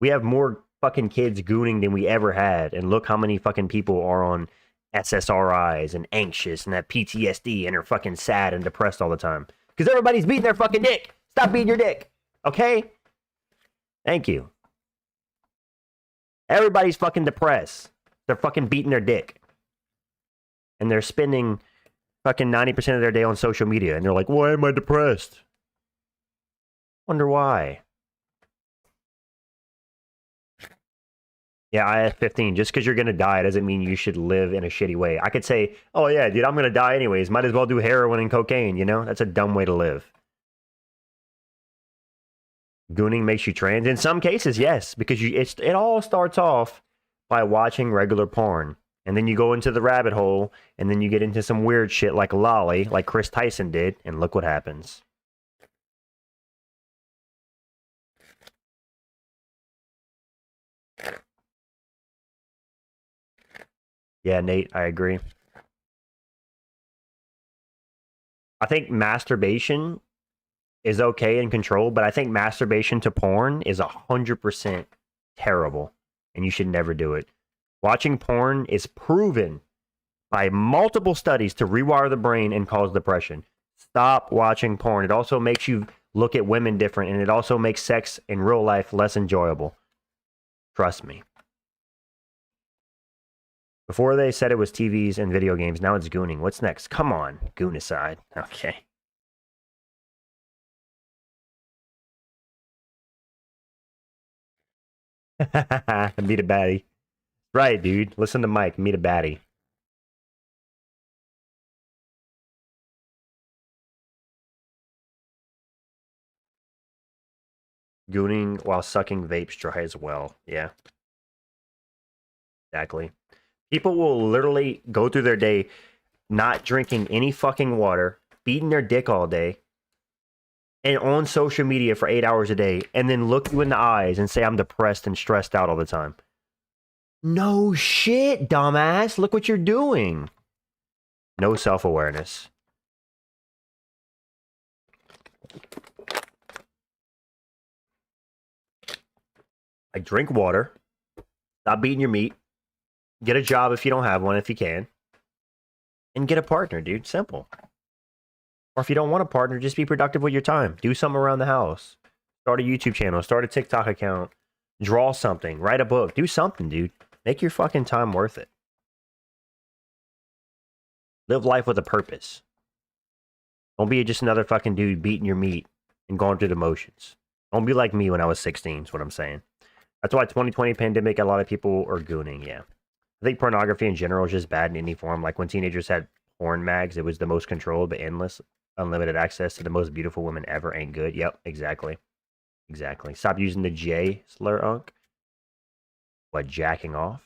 We have more fucking kids gooning than we ever had. And look how many fucking people are on SSRIs and anxious and have PTSD and are fucking sad and depressed all the time. Because everybody's beating their fucking dick. Stop beating your dick. Okay? Thank you. Everybody's fucking depressed. They're fucking beating their dick. And they're spending fucking 90% of their day on social media. And they're like, why am I depressed? Wonder why. Yeah, IS-15. Just because you're going to die doesn't mean you should live in a shitty way. I could say, oh yeah, dude, I'm going to die anyways. Might as well do heroin and cocaine, you know? That's a dumb way to live. Gooning makes you trans? In some cases, yes. Because it all starts off by watching regular porn. And then you go into the rabbit hole, and then you get into some weird shit like lolly, like Chris Tyson did, and look what happens. Yeah, Nate, I agree. I think masturbation is okay in control, but I think masturbation to porn is 100% terrible, and you should never do it. Watching porn is proven by multiple studies to rewire the brain and cause depression. Stop watching porn. It also makes you look at women different, and it also makes sex in real life less enjoyable. Trust me. Before they said it was TVs and video games, now it's gooning. What's next? Come on, goon aside. Okay. Meet a baddie. Right, dude. Listen to Mike. Meet a baddie. Gooning while sucking vapes dry as well. Yeah. Exactly. People will literally go through their day not drinking any fucking water, beating their dick all day, and on social media for 8 hours a day, and then look you in the eyes and say I'm depressed and stressed out all the time. No shit, dumbass. Look what you're doing. No self-awareness. Like, drink water. Stop beating your meat. Get a job if you don't have one, if you can. And get a partner, dude. Simple. Or if you don't want a partner, just be productive with your time. Do something around the house. Start a YouTube channel. Start a TikTok account. Draw something. Write a book. Do something, dude. Make your fucking time worth it. Live life with a purpose. Don't be just another fucking dude beating your meat and going through the motions. Don't be like me when I was 16 is what I'm saying. That's why 2020 pandemic, a lot of people are gooning, yeah. I think pornography in general is just bad in any form. Like when teenagers had porn mags, it was the most controlled but endless. Unlimited access to the most beautiful women ever ain't good. Yep, exactly. Exactly. Stop using the J slur, Unk. What, jacking off?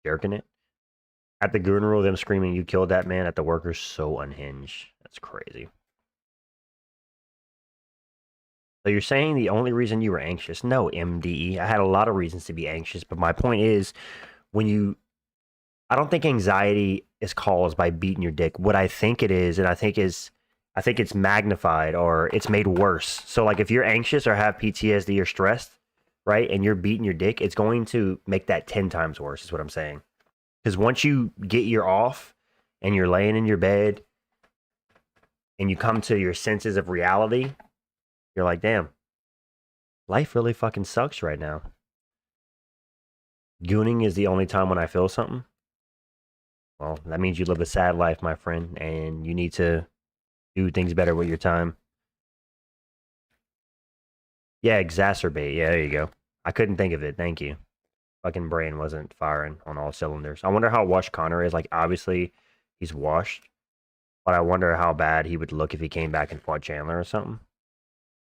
Jerking it? At the funeral, them screaming, "You killed that man," at the workers, so unhinged. That's crazy. So you're saying the only reason you were anxious? No, MDE. I had a lot of reasons to be anxious, but my point is, when you, I don't think anxiety is caused by beating your dick. What I think it is, and I think it's magnified or it's made worse. So like if you're anxious or have PTSD or stressed, right, and you're beating your dick, it's going to make that 10 times worse, is what I'm saying. Because once you get your off and you're laying in your bed and you come to your senses of reality, you're like, damn, life really fucking sucks right now. Gooning is the only time when I feel something. Well, that means you live a sad life, my friend, and you need to do things better with your time. Yeah, exacerbate. Yeah, there you go. I couldn't think of it. Thank you. Fucking brain wasn't firing on all cylinders. I wonder how washed Connor is. Like, obviously, he's washed, but I wonder how bad he would look if he came back and fought Chandler or something.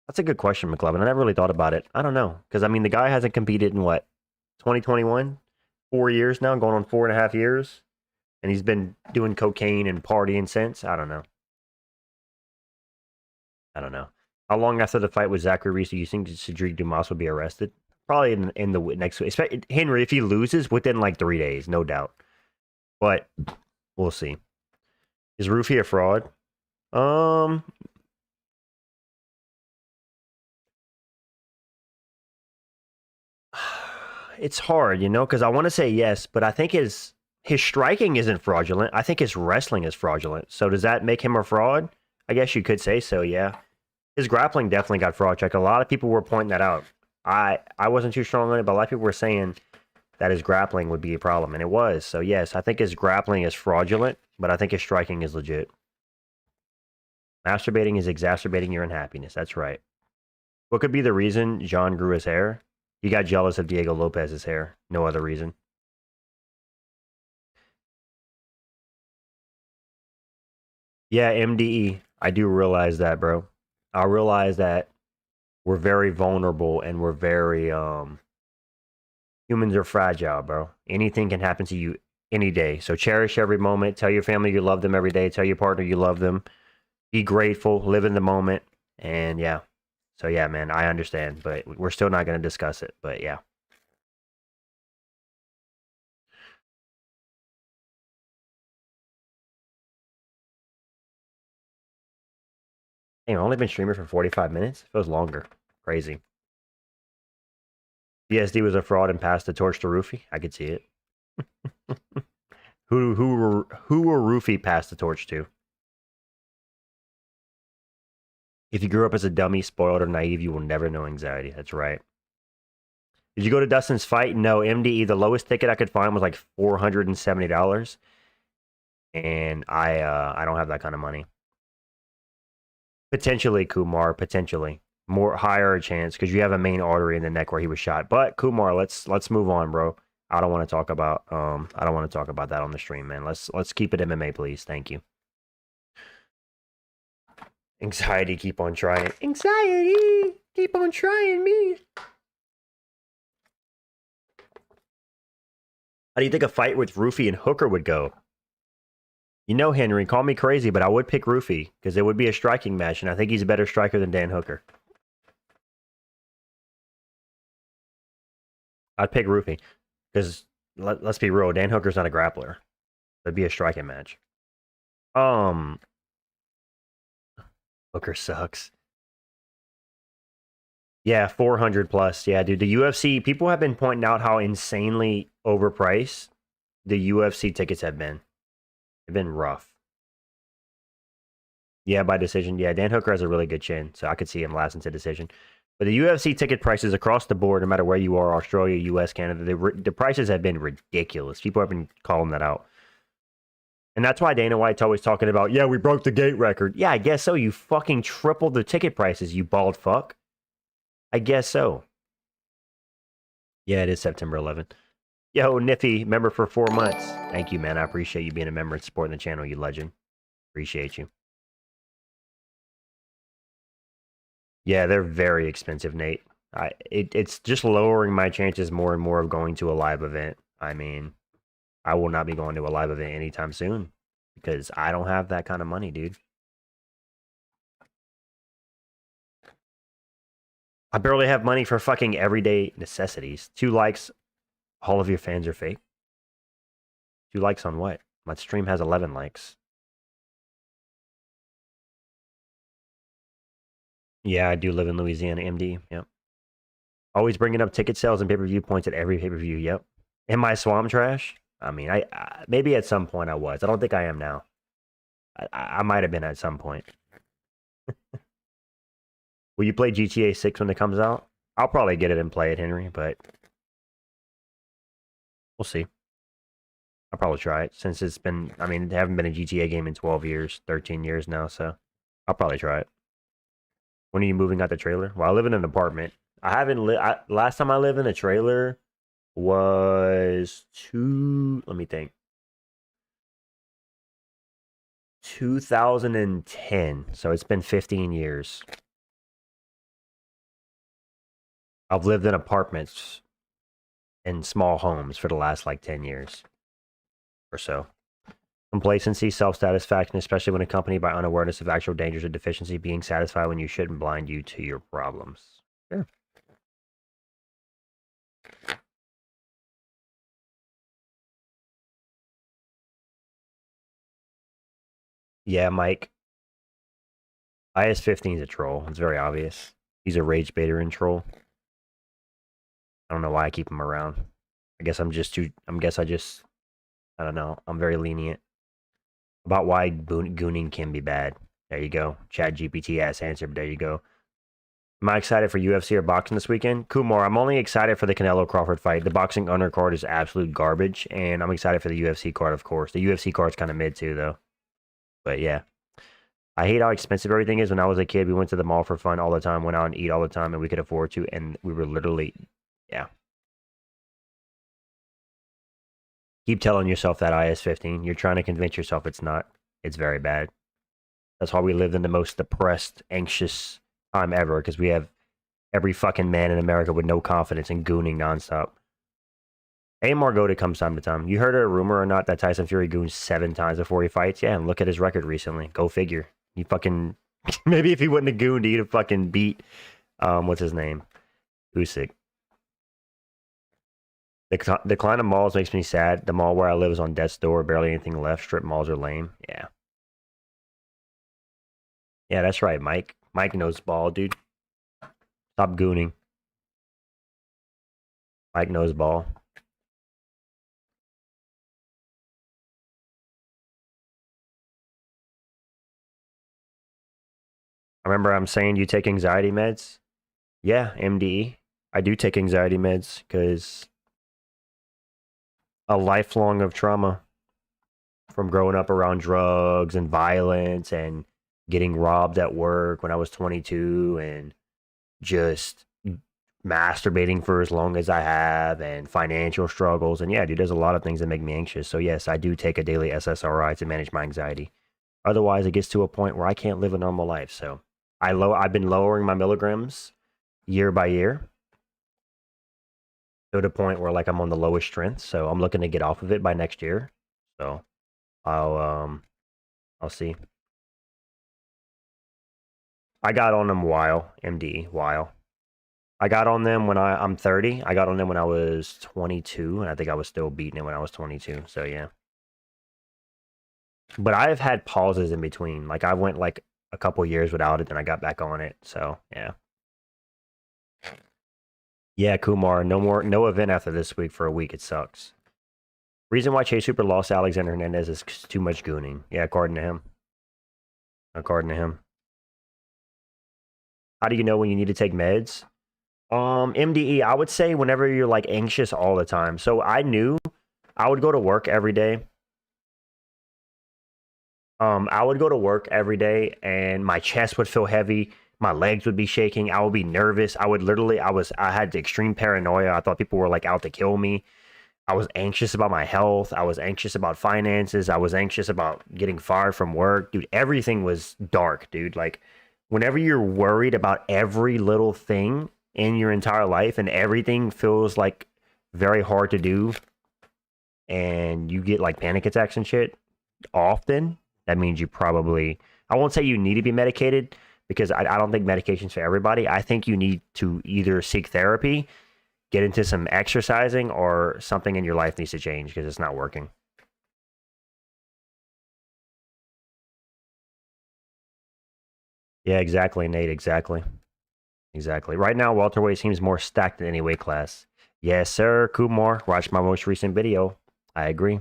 That's a good question, McLovin. I never really thought about it. I don't know. Because, I mean, the guy hasn't competed in what? 2021? 4 years now, going on 4.5 years. And he's been doing cocaine and partying since. I don't know. I don't know. How long after the fight with Zachary Reese do you think Cedric Dumas would be arrested? Probably in the next week. Henry, if he loses, within like 3 days, no doubt. But we'll see. Is Rufy a fraud? It's hard, you know, because I want to say yes, but I think his striking isn't fraudulent. I think his wrestling is fraudulent. So does that make him a fraud? I guess you could say so, yeah. His grappling definitely got fraud checked. A lot of people were pointing that out. I wasn't too strong on it, but a lot of people were saying that his grappling would be a problem, and it was. So yes, I think his grappling is fraudulent, but I think his striking is legit. Masturbating is exacerbating your unhappiness. That's right. What could be the reason John grew his hair? He got jealous of Diego Lopez's hair. No other reason. Yeah, MDE. I do realize that, bro. I realize that we're very vulnerable and we're very Humans are fragile, bro. Anything can happen to you any day. So cherish every moment. Tell your family you love them every day. Tell your partner you love them. Be grateful. Live in the moment. And yeah. So yeah, man, I understand, but we're still not going to discuss it. But yeah. Hey, I've only been streaming for 45 minutes. It feels longer. Crazy. BSD was a fraud and passed the torch to Roofy. I could see it. Who will Roofy pass the torch to? If you grew up as a dummy, spoiled, or naive, you will never know anxiety. That's right. Did you go to Dustin's fight? No, MDE. The lowest ticket I could find was like $470, and I don't have that kind of money. Potentially, Kumar. Potentially, more higher chance because you have a main artery in the neck where he was shot. But Kumar, let's move on, bro. I don't want to talk about that on the stream, man. Let's keep it MMA, please. Thank you. Anxiety, keep on trying. Anxiety, keep on trying me. How do you think a fight with Roofy and Hooker would go? You know, Henry, call me crazy, but I would pick Roofy because it would be a striking match, and I think he's a better striker than Dan Hooker. I'd pick Roofy because let's be real, Dan Hooker's not a grappler. It'd be a striking match. Hooker sucks. Yeah, 400 plus. Yeah, dude. The UFC, people have been pointing out how insanely overpriced the UFC tickets have been. They've been rough. Yeah, by decision. Yeah, Dan Hooker has a really good chin, so I could see him lasting to decision. But the UFC ticket prices across the board, no matter where you are, Australia, US, Canada, the prices have been ridiculous. People have been calling that out. And that's why Dana White's always talking about, yeah, we broke the gate record. Yeah, I guess so. You fucking tripled the ticket prices, you bald fuck. I guess so. Yeah, it is September 11th. Yo, Niffy, member for 4 months. Thank you, man. I appreciate you being a member and supporting the channel, you legend. Appreciate you. Yeah, they're very expensive, Nate. It's just lowering my chances more and more of going to a live event. I mean, I will not be going to a live event anytime soon because I don't have that kind of money, dude. I barely have money for fucking everyday necessities. 2 likes. All of your fans are fake. 2 likes on what? My stream has 11 likes. Yeah, I do live in Louisiana, MD. Yep. Always bringing up ticket sales and pay-per-view points at every pay-per-view. Yep. Am I swamp trash? I mean, I maybe at some point I was. I don't think I am now. I might have been at some point. Will you play GTA 6 when it comes out? I'll probably get it and play it, Henry, but we'll see. I'll probably try it since it's been, I mean, there haven't been a GTA game in 12 years, 13 years now, so I'll probably try it. When are you moving out the trailer? Well, I live in an apartment. I haven't last time I lived in a trailer was let me think. 2010. So it's been 15 years. I've lived in apartments and small homes for the last like 10 years or so. Complacency, self-satisfaction, especially when accompanied by unawareness of actual dangers or deficiency, being satisfied when you shouldn't blind you to your problems. Sure. Yeah, Mike. IS-15 is a troll. It's very obvious. He's a rage baiter and troll. I don't know why I keep him around. I guess I'm just too. I don't know. I'm very lenient about why gooning can be bad. There you go. Chad GPT ass answer, but there you go. Am I excited for UFC or boxing this weekend? Kumar, I'm only excited for the Canelo Crawford fight. The boxing undercard is absolute garbage, and I'm excited for the UFC card, of course. The UFC card's kind of mid too, though. But yeah. I hate how expensive everything is. When I was a kid, we went to the mall for fun all the time, went out and eat all the time, and we could afford to, and we were literally, yeah. Keep telling yourself that IS-15. You're trying to convince yourself it's not. It's very bad. That's why we lived in the most depressed, anxious time ever, because we have every fucking man in America with no confidence and gooning nonstop. Amar Goated comes time to time. You heard a rumor or not that Tyson Fury goons 7 times before he fights? Yeah, and look at his record recently. Go figure. He fucking maybe if he wouldn't have gooned, he'd have fucking beat what's his name? Usyk. The decline of malls makes me sad. The mall where I live is on death's door. Barely anything left. Strip malls are lame. Yeah. Yeah, that's right, Mike. Mike knows ball, dude. Stop gooning. Mike knows ball. I remember I'm saying you take anxiety meds. Yeah, MDE. I do take anxiety meds because a lifelong of trauma from growing up around drugs and violence and getting robbed at work when I was 22 and just masturbating for as long as I have and financial struggles. And yeah, dude, there's a lot of things that make me anxious. So yes, I do take a daily SSRI to manage my anxiety. Otherwise, it gets to a point where I can't live a normal life. So I've been lowering my milligrams year by year to the point where like I'm on the lowest strength. So I'm looking to get off of it by next year. So I'll see. I got on them while MD while. I got on them when I'm 30. I got on them when I was 22, and I think I was still beating it when I was 22. So yeah. But I've had pauses in between. Like I went like a couple years without it, then I got back on it. So yeah. Yeah, Kumar, no event after this week for a week. It sucks. Reason why Chase Hooper lost Alexander Hernandez is too much gooning. Yeah, according to him. According to him. How do you know when you need to take meds? MDE, I would say whenever you're like anxious all the time. So I knew I would go to work every day. I would go to work every day and my chest would feel heavy. My legs would be shaking. I would be nervous. I had extreme paranoia. I thought people were like out to kill me. I was anxious about my health. I was anxious about finances. I was anxious about getting fired from work. Dude, everything was dark, dude. Like, whenever you're worried about every little thing in your entire life and everything feels like very hard to do and you get like panic attacks and shit often, that means you probably, I won't say you need to be medicated because I don't think medication's for everybody. I think you need to either seek therapy, get into some exercising, or something in your life needs to change because it's not working. Yeah, exactly, Nate. Exactly. Exactly. Right now, welterweight seems more stacked than any weight class. Yes, sir. Kumar, watch my most recent video. I agree.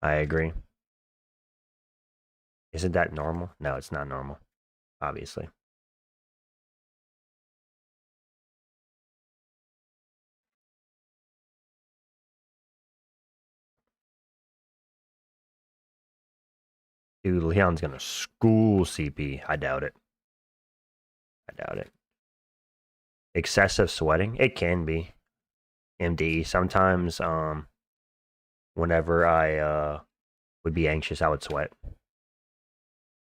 I agree. Isn't that normal? No, it's not normal, obviously. Dude, Leon's gonna school CP. I doubt it. I doubt it. Excessive sweating? It can be. MD. Sometimes, whenever I would be anxious, I would sweat.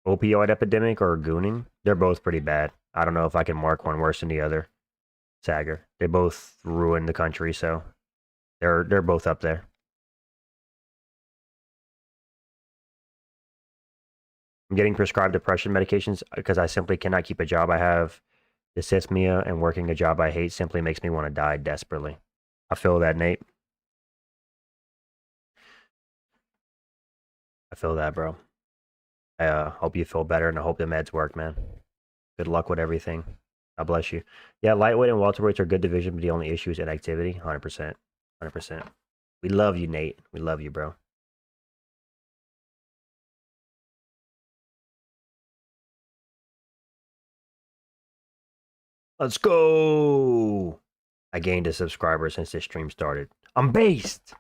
Opioid epidemic or gooning? They're both pretty bad. I don't know if I can mark one worse than the other. Sagger. They both ruined the country, so they're both up there. I'm getting prescribed depression medications because I simply cannot keep a job I have. Dysthymia and working a job I hate simply makes me want to die desperately. I feel that, Nate. I feel that, bro. I hope you feel better, and I hope the meds work, man. Good luck with everything. God bless you. Yeah, lightweight and welterweights are good division, but the only issue is inactivity. 100%. 100%. We love you, Nate. We love you, bro. Let's go. I gained a subscriber since this stream started. I'm based.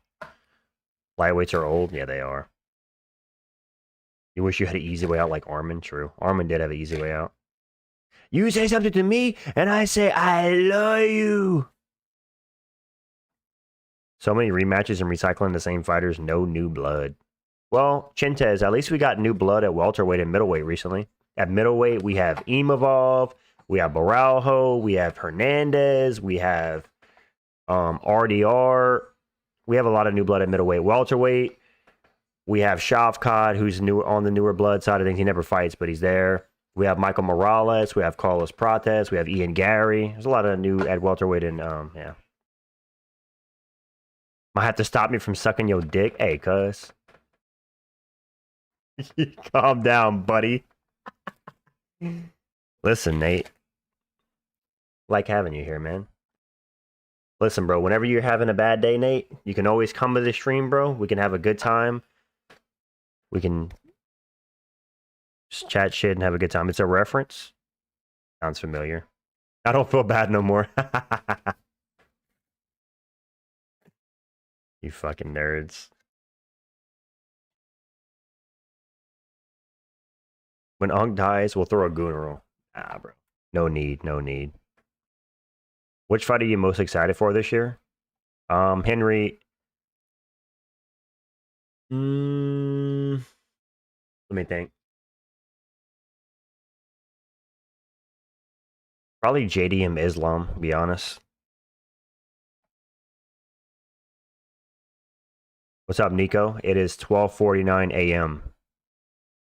Lightweights are old. Yeah, they are. You wish you had an easy way out like Armin. True. Armin did have an easy way out. You say something to me, and I say, I love you. So many rematches and recycling the same fighters, no new blood. Well, Chintez, at least we got new blood at welterweight and middleweight recently. At middleweight, we have Imavov, we have Baralho, we have Hernandez, we have RDR. We have a lot of new blood at middleweight. Welterweight. We have Shavkat, who's new on the newer blood side of things. He never fights, but he's there. We have Michael Morales. We have Carlos Prates. We have Ian Gary. There's a lot of new at welterweight, and yeah. Might have to stop me from sucking your dick. Hey, cuz. Calm down, buddy. Listen, Nate. Like having you here, man. Listen, bro, whenever you're having a bad day, Nate, you can always come to the stream, bro. We can have a good time. We can just chat shit and have a good time. It's a reference. Sounds familiar. I don't feel bad no more. You fucking nerds. When Unk dies, we'll throw a Goonerl. Ah, bro. No need, no need. Which fight are you most excited for this year? Henry. Let me think. Probably JDM Islam, to be honest. What's up, Nico? It is 12:49 a.m.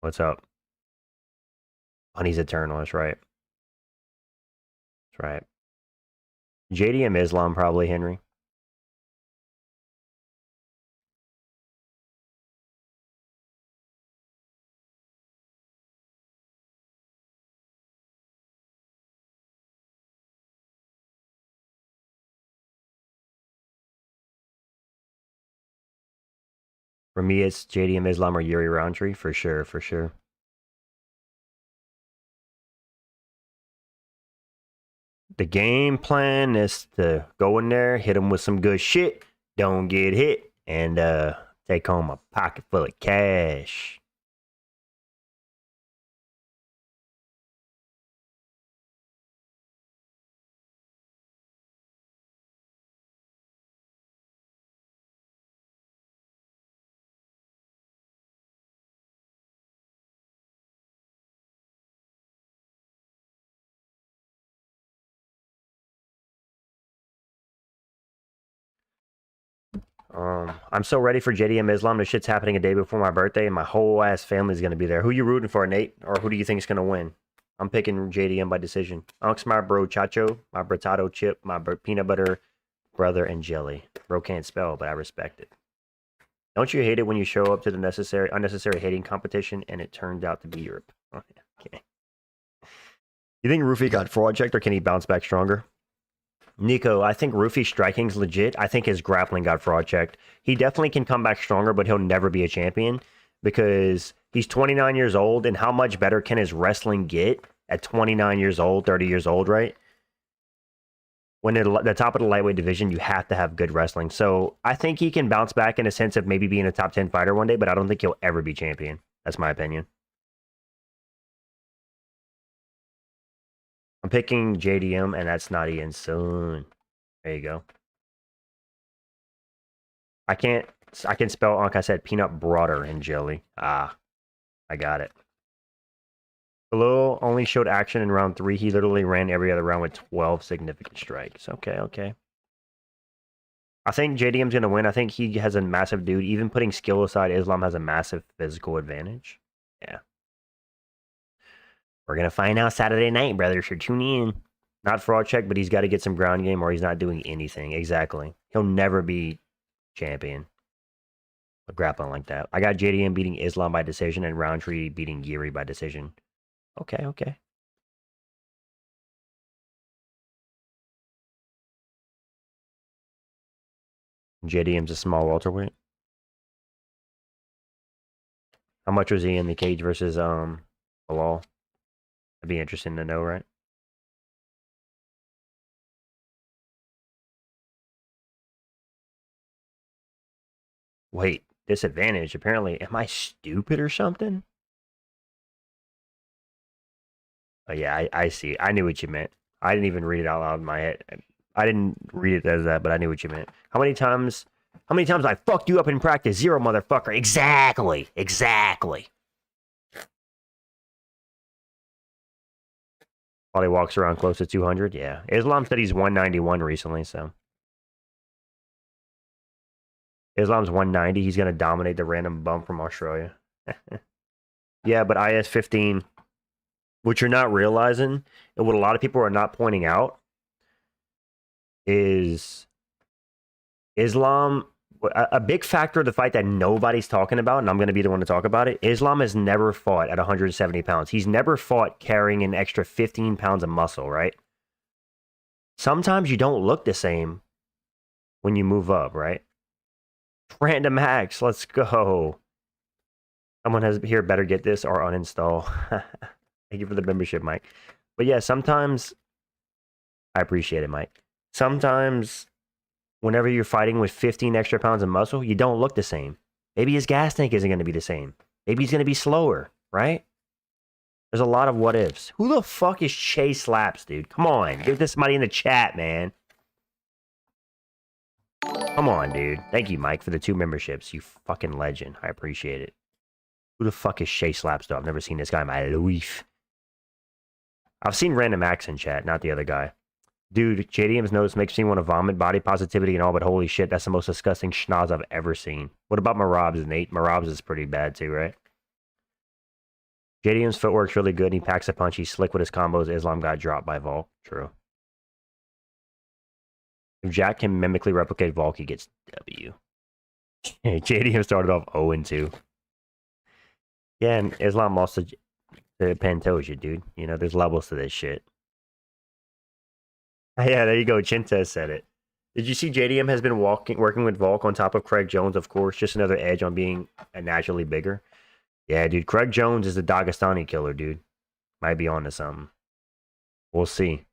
What's up? Honey's Eternal, that's right. That's right. JDM Islam, probably, Henry. For me, it's JDM Islam or Yuri Roundtree, for sure, for sure. The game plan is to go in there, hit him with some good shit, don't get hit, and take home a pocket full of cash. I'm so ready for JDM Islam. This shit's happening a day before my birthday, and my whole ass family's gonna be there. Who you rooting for, Nate? Or who do you think is gonna win? I'm picking JDM by decision. Unk's my bro Chacho, my Bratado Chip, my peanut butter brother, and jelly. Bro can't spell, but I respect it. Don't you hate it when you show up to the unnecessary hating competition and it turned out to be Europe? Okay. You think Rufy got fraud checked, or can he bounce back stronger? Nico, I think Rufy's striking's legit. I think his grappling got fraud checked. He definitely can come back stronger, but he'll never be a champion because he's 29 years old, and how much better can his wrestling get at 29 years old, 30 years old, right? When at the top of the lightweight division, you have to have good wrestling. So I think he can bounce back in a sense of maybe being a top 10 fighter one day, but I don't think he'll ever be champion. That's my opinion. I'm picking JDM, and that's not Ian Sun. There you go. I can spell, like I said, peanut butter and jelly. Ah, I got it. Khalil only showed action in round 3. He literally ran every other round with 12 significant strikes. Okay, okay. I think JDM's going to win. I think he has a massive dude. Even putting skill aside, Islam has a massive physical advantage. Yeah. We're going to find out Saturday night, brother. So tune in. Not fraud check, but he's got to get some ground game or he's not doing anything. Exactly. He'll never be champion. Grappling like that. I got JDM beating Islam by decision and Roundtree beating Geary by decision. Okay, okay. JDM's a small welterweight. How much was he in the cage versus Bilal? That'd be interesting to know, right? Wait, disadvantage. Apparently, am I stupid or something? Oh yeah, I see. I knew what you meant. I didn't even read it out loud in my head. I didn't read it as that, but I knew what you meant. How many times I fucked you up in practice? 0, motherfucker. Exactly. Exactly. While he walks around close to 200, yeah. Islam said he's 191 recently, so. Islam's 190. He's going to dominate the random bum from Australia. Yeah, but IS 15, what you're not realizing, and what a lot of people are not pointing out, is Islam. A big factor of the fight that nobody's talking about, and I'm going to be the one to talk about it. Islam has never fought at 170 pounds. He's never fought carrying an extra 15 pounds of muscle, right? Sometimes you don't look the same when you move up, right? Random hacks, let's go. Someone has here better get this or uninstall. Thank you for the membership, Mike. But yeah, sometimes I appreciate it, Mike. Sometimes whenever you're fighting with 15 extra pounds of muscle, you don't look the same. Maybe his gas tank isn't going to be the same. Maybe he's going to be slower, right? There's a lot of what ifs. Who the fuck is Chase Slaps, dude? Come on. Give this money in the chat, man. Come on, dude. Thank you, Mike, for the 2 memberships. You fucking legend. I appreciate it. Who the fuck is Chase Slaps, though? I've never seen this guy in my life. I've seen Random Acts in chat, not the other guy. Dude, JDM's nose makes me want to vomit. Body positivity and all, but holy shit, that's the most disgusting schnoz I've ever seen. What about Marab's, Nate? Marab's is pretty bad too, right? JDM's footwork's really good. And he packs a punch. He's slick with his combos. Islam got dropped by Volk. True. If Jack can mimically replicate Volk, he gets W. JDM started off 0-2. Yeah, and Islam lost to Pantoja, dude. You know, there's levels to this shit. Yeah, there you go. Chinta said it. Did you see JDM has been working with Volk on top of Craig Jones, of course, just another edge on being naturally bigger. Yeah, dude, Craig Jones is the Dagestani killer, dude. Might be on to something. We'll see.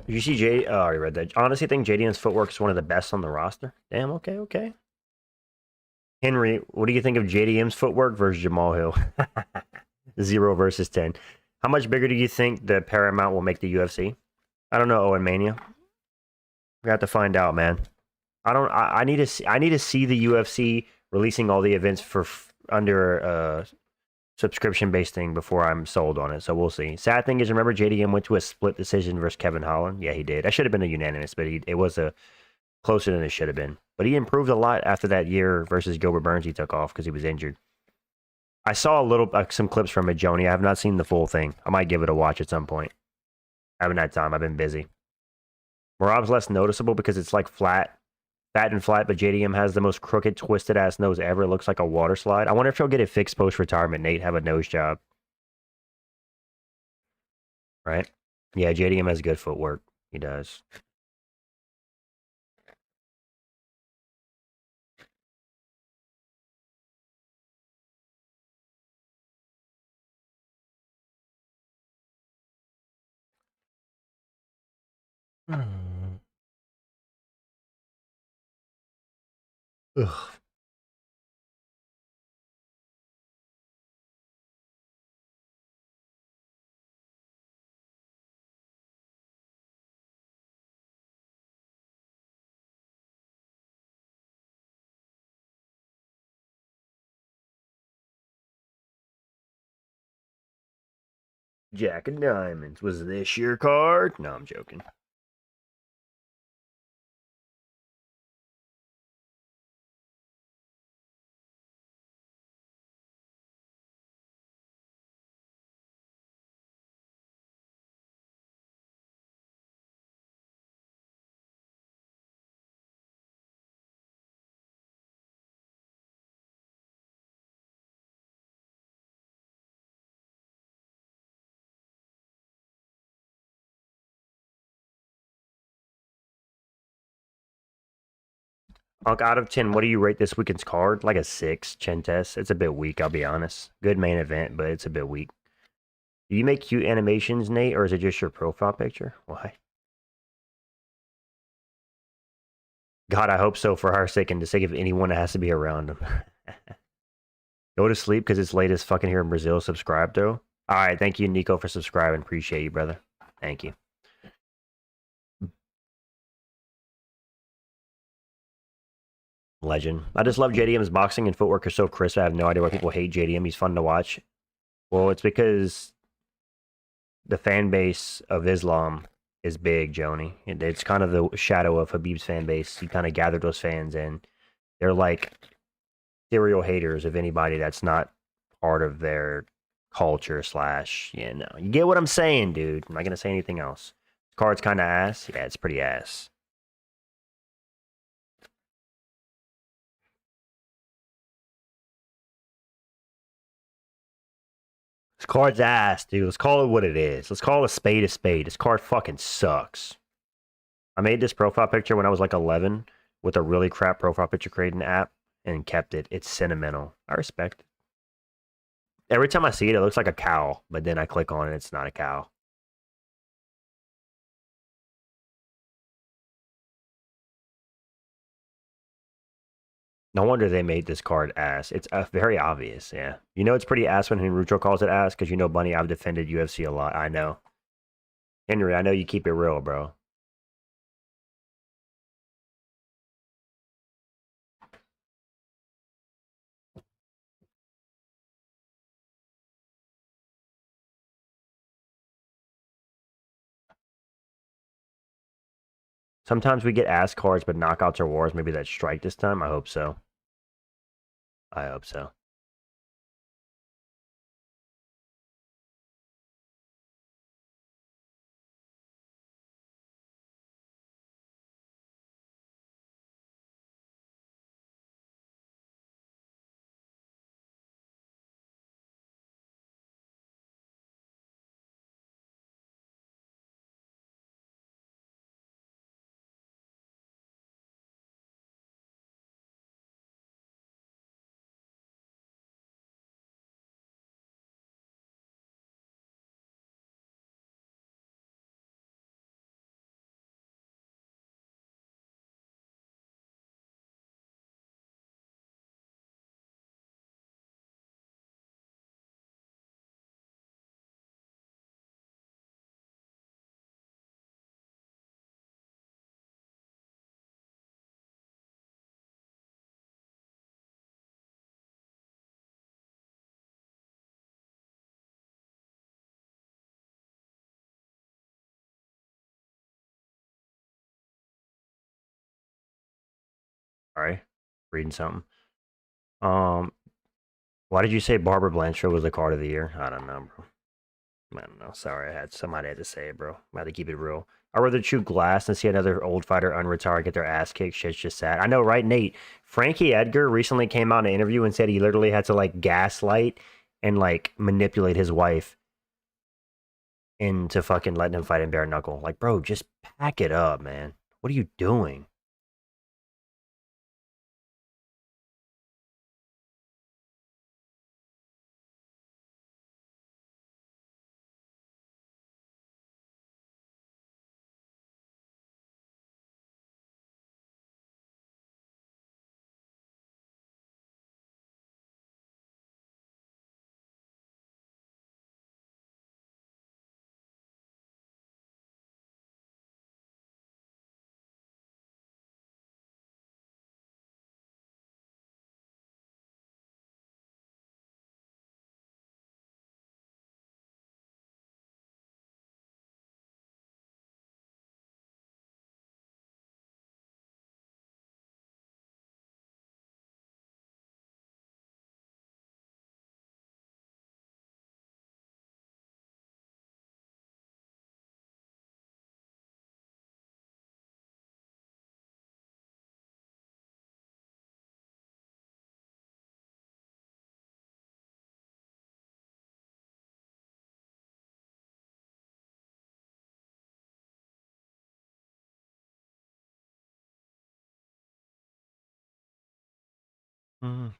Did you see J? Oh, I already read that. Honestly, I think JDM's footwork is one of the best on the roster. Damn, okay, okay. Henry, what do you think of JDM's footwork versus Jamal Hill? 0 versus 10. How much bigger do you think the Paramount will make the UFC? I don't know, Owen Mania. We have to find out, man. I need to see the UFC releasing all the events for under subscription based thing before I'm sold on it. So we'll see. Sad thing is, remember JDM went to a split decision versus Kevin Holland. Yeah, he did. That should have been a unanimous, but it was a closer than it should have been. But he improved a lot after that year versus Gilbert Burns. He took off because he was injured. I saw a little some clips from it, Joni. I have not seen the full thing. I might give it a watch at some point. I haven't had time. I've been busy. Marab's less noticeable because it's like fat and flat, but JDM has the most crooked, twisted ass nose ever. It looks like a water slide. I wonder if he'll get it fixed post retirement. Nate, have a nose job, right? Yeah, JDM has good footwork. He does. Ugh. Jack of Diamonds. Was this your card? No, I'm joking. Out of 10, what do you rate this weekend's card? Like a 6, Chentes. It's a bit weak, I'll be honest. Good main event, but it's a bit weak. Do you make cute animations, Nate, or is it just your profile picture? Why? God, I hope so for our sake and the sake of anyone that has to be around him. Go to sleep because it's late as fucking here in Brazil. Subscribe, though. All right, thank you, Nico, for subscribing. Appreciate you, brother. Thank you. Legend. I just love JDM's boxing and footwork is so crisp. I have no idea why people hate JDM. He's fun to watch. Well, it's because the fan base of Islam is big, Joni. It's kind of the shadow of Habib's fan base. He kind of gathered those fans, and they're like serial haters of anybody that's not part of their culture slash, you know. You get what I'm saying, dude. I'm not going to say anything else. This card's kind of ass. Yeah, it's pretty ass. This card's ass, dude. Let's call it what it is. Let's call it a spade a spade. This card fucking sucks. I made this profile picture when I was like 11 with a really crap profile picture creating app and kept it. It's sentimental. I respect it. Every time I see it, it looks like a cow, but then I click on it, it's not a cow. No wonder they made this card ass. It's very obvious, yeah. You know it's pretty ass when Henrucho calls it ass, because you know, Bunny, I've defended UFC a lot. I know. Henry, I know you keep it real, bro. Sometimes we get ass cards, but knockouts or wars. Maybe that's strike this time. I hope so. I hope so. All right. Reading something. Why did you say Barbara Blanchard was the card of the year? I don't know, bro. I don't know. Sorry, somebody had to say it, bro. I had to keep it real. I'd rather chew glass than see another old fighter unretired get their ass kicked. Shit's just sad. I know, right, Nate? Frankie Edgar recently came out in an interview and said he literally had to like gaslight and like manipulate his wife into fucking letting him fight in bare knuckle. Like, bro, just pack it up, man. What are you doing?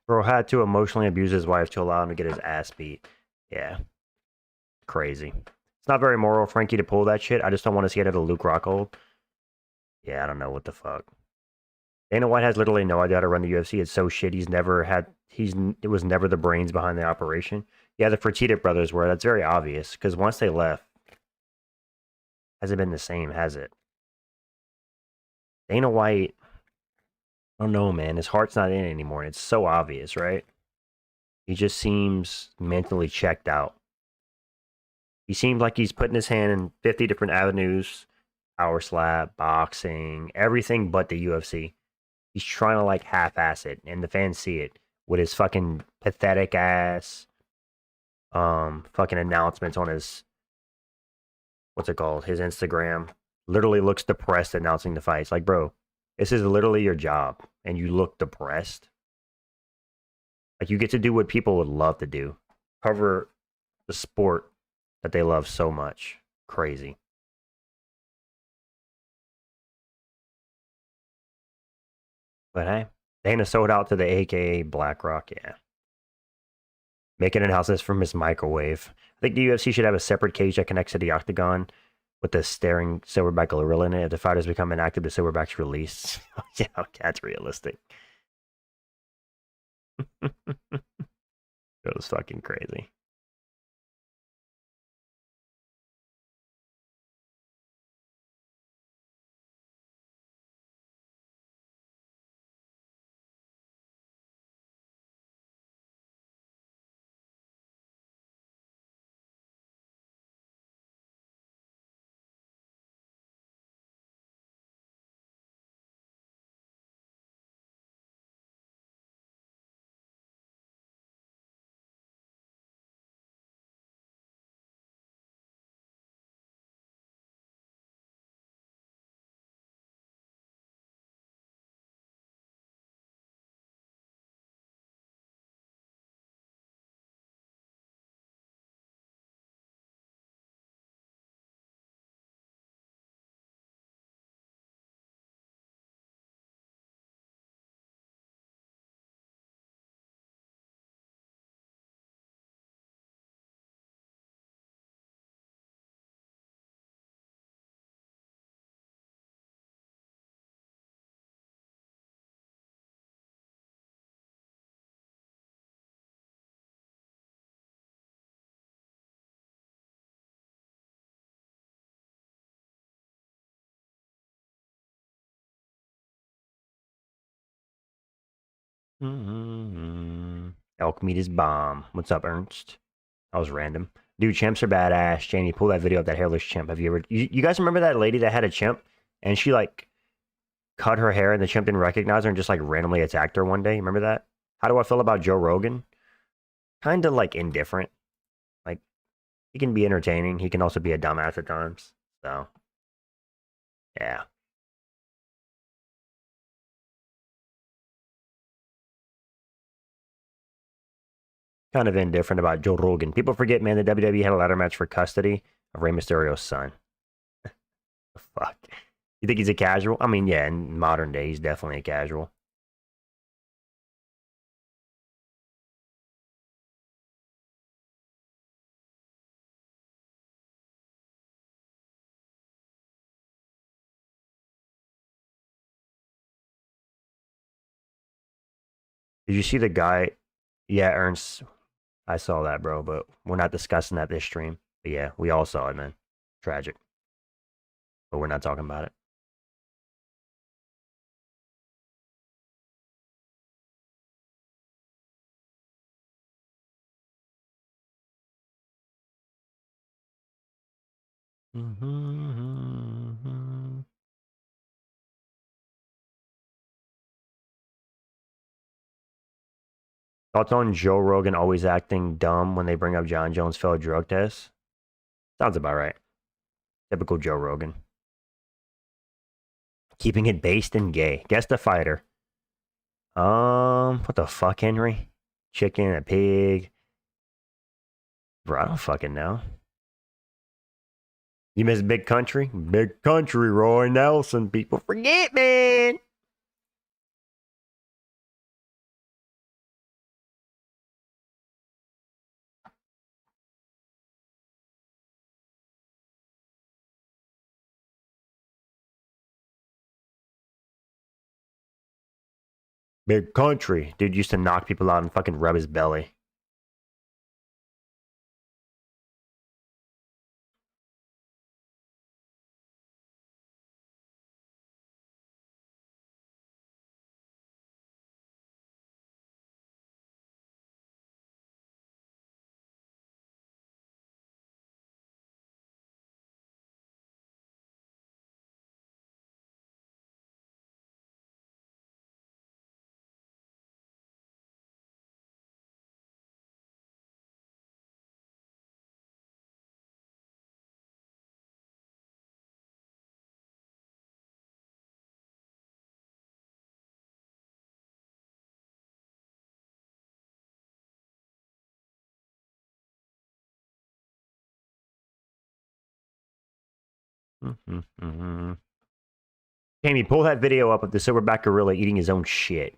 Bro had to emotionally abuse his wife to allow him to get his ass beat. Yeah. crazy. It's not very moral, Frankie, to pull that shit. I just don't want to see another Luke Rockhold. Yeah, I don't know what the fuck. Dana White has literally no idea how to run the UFC. It's so shit. It was never the brains behind the operation. Yeah, the Fertitta brothers were. That's very obvious because once they left, hasn't been the same, has it? Dana White, I don't know, man. His heart's not in it anymore. It's so obvious, right? He just seems mentally checked out. He seems like he's putting his hand in 50 different avenues, power slap, boxing, everything but the UFC. He's trying to like half-ass it, and the fans see it with his fucking pathetic ass, fucking announcements on his what's it called, his Instagram. Literally looks depressed announcing the fights. Like, bro, this is literally your job, and you look depressed. Like, you get to do what people would love to do, cover the sport that they love so much. Crazy. But hey, Dana sold out to the AKA BlackRock. Yeah. Making analysis from his microwave. I think the UFC should have a separate cage that connects to the octagon with the staring silverback gorilla in it. If the fighters become inactive, the silverback's released. Yeah, okay, that's realistic. It was fucking crazy. Mm-hmm. Elk meat is bomb. What's up, Ernst? That was random. Dude, chimps are badass. Jamie, pull that video of that hairless chimp. Have you ever? You guys remember that lady that had a chimp and she like cut her hair and the chimp didn't recognize her and just like randomly attacked her one day? Remember that? How do I feel about Joe Rogan? Kind of like indifferent. Like he can be entertaining. He can also be a dumbass at times. So yeah, kind of indifferent about Joe Rogan. People forget, man, the WWE had a ladder match for custody of Rey Mysterio's son. Fuck. You think he's a casual? I mean, yeah, in modern day, he's definitely a casual. Did you see the guy? Yeah, Ernst. I saw that, bro, but we're not discussing that this stream. But yeah, we all saw it, man. Tragic. But we're not talking about it. Mm-hmm. Thoughts on Joe Rogan always acting dumb when they bring up John Jones' failed drug test? Sounds about right. Typical Joe Rogan. Keeping it based and gay. Guess the fighter. What the fuck, Henry? Chicken, a pig. Bro, I don't fucking know. You miss Big Country? Big Country, Roy Nelson. People forget, man. Big country. Dude used to knock people out and fucking rub his belly. Jamie, pull that video up of the silverback gorilla eating his own shit.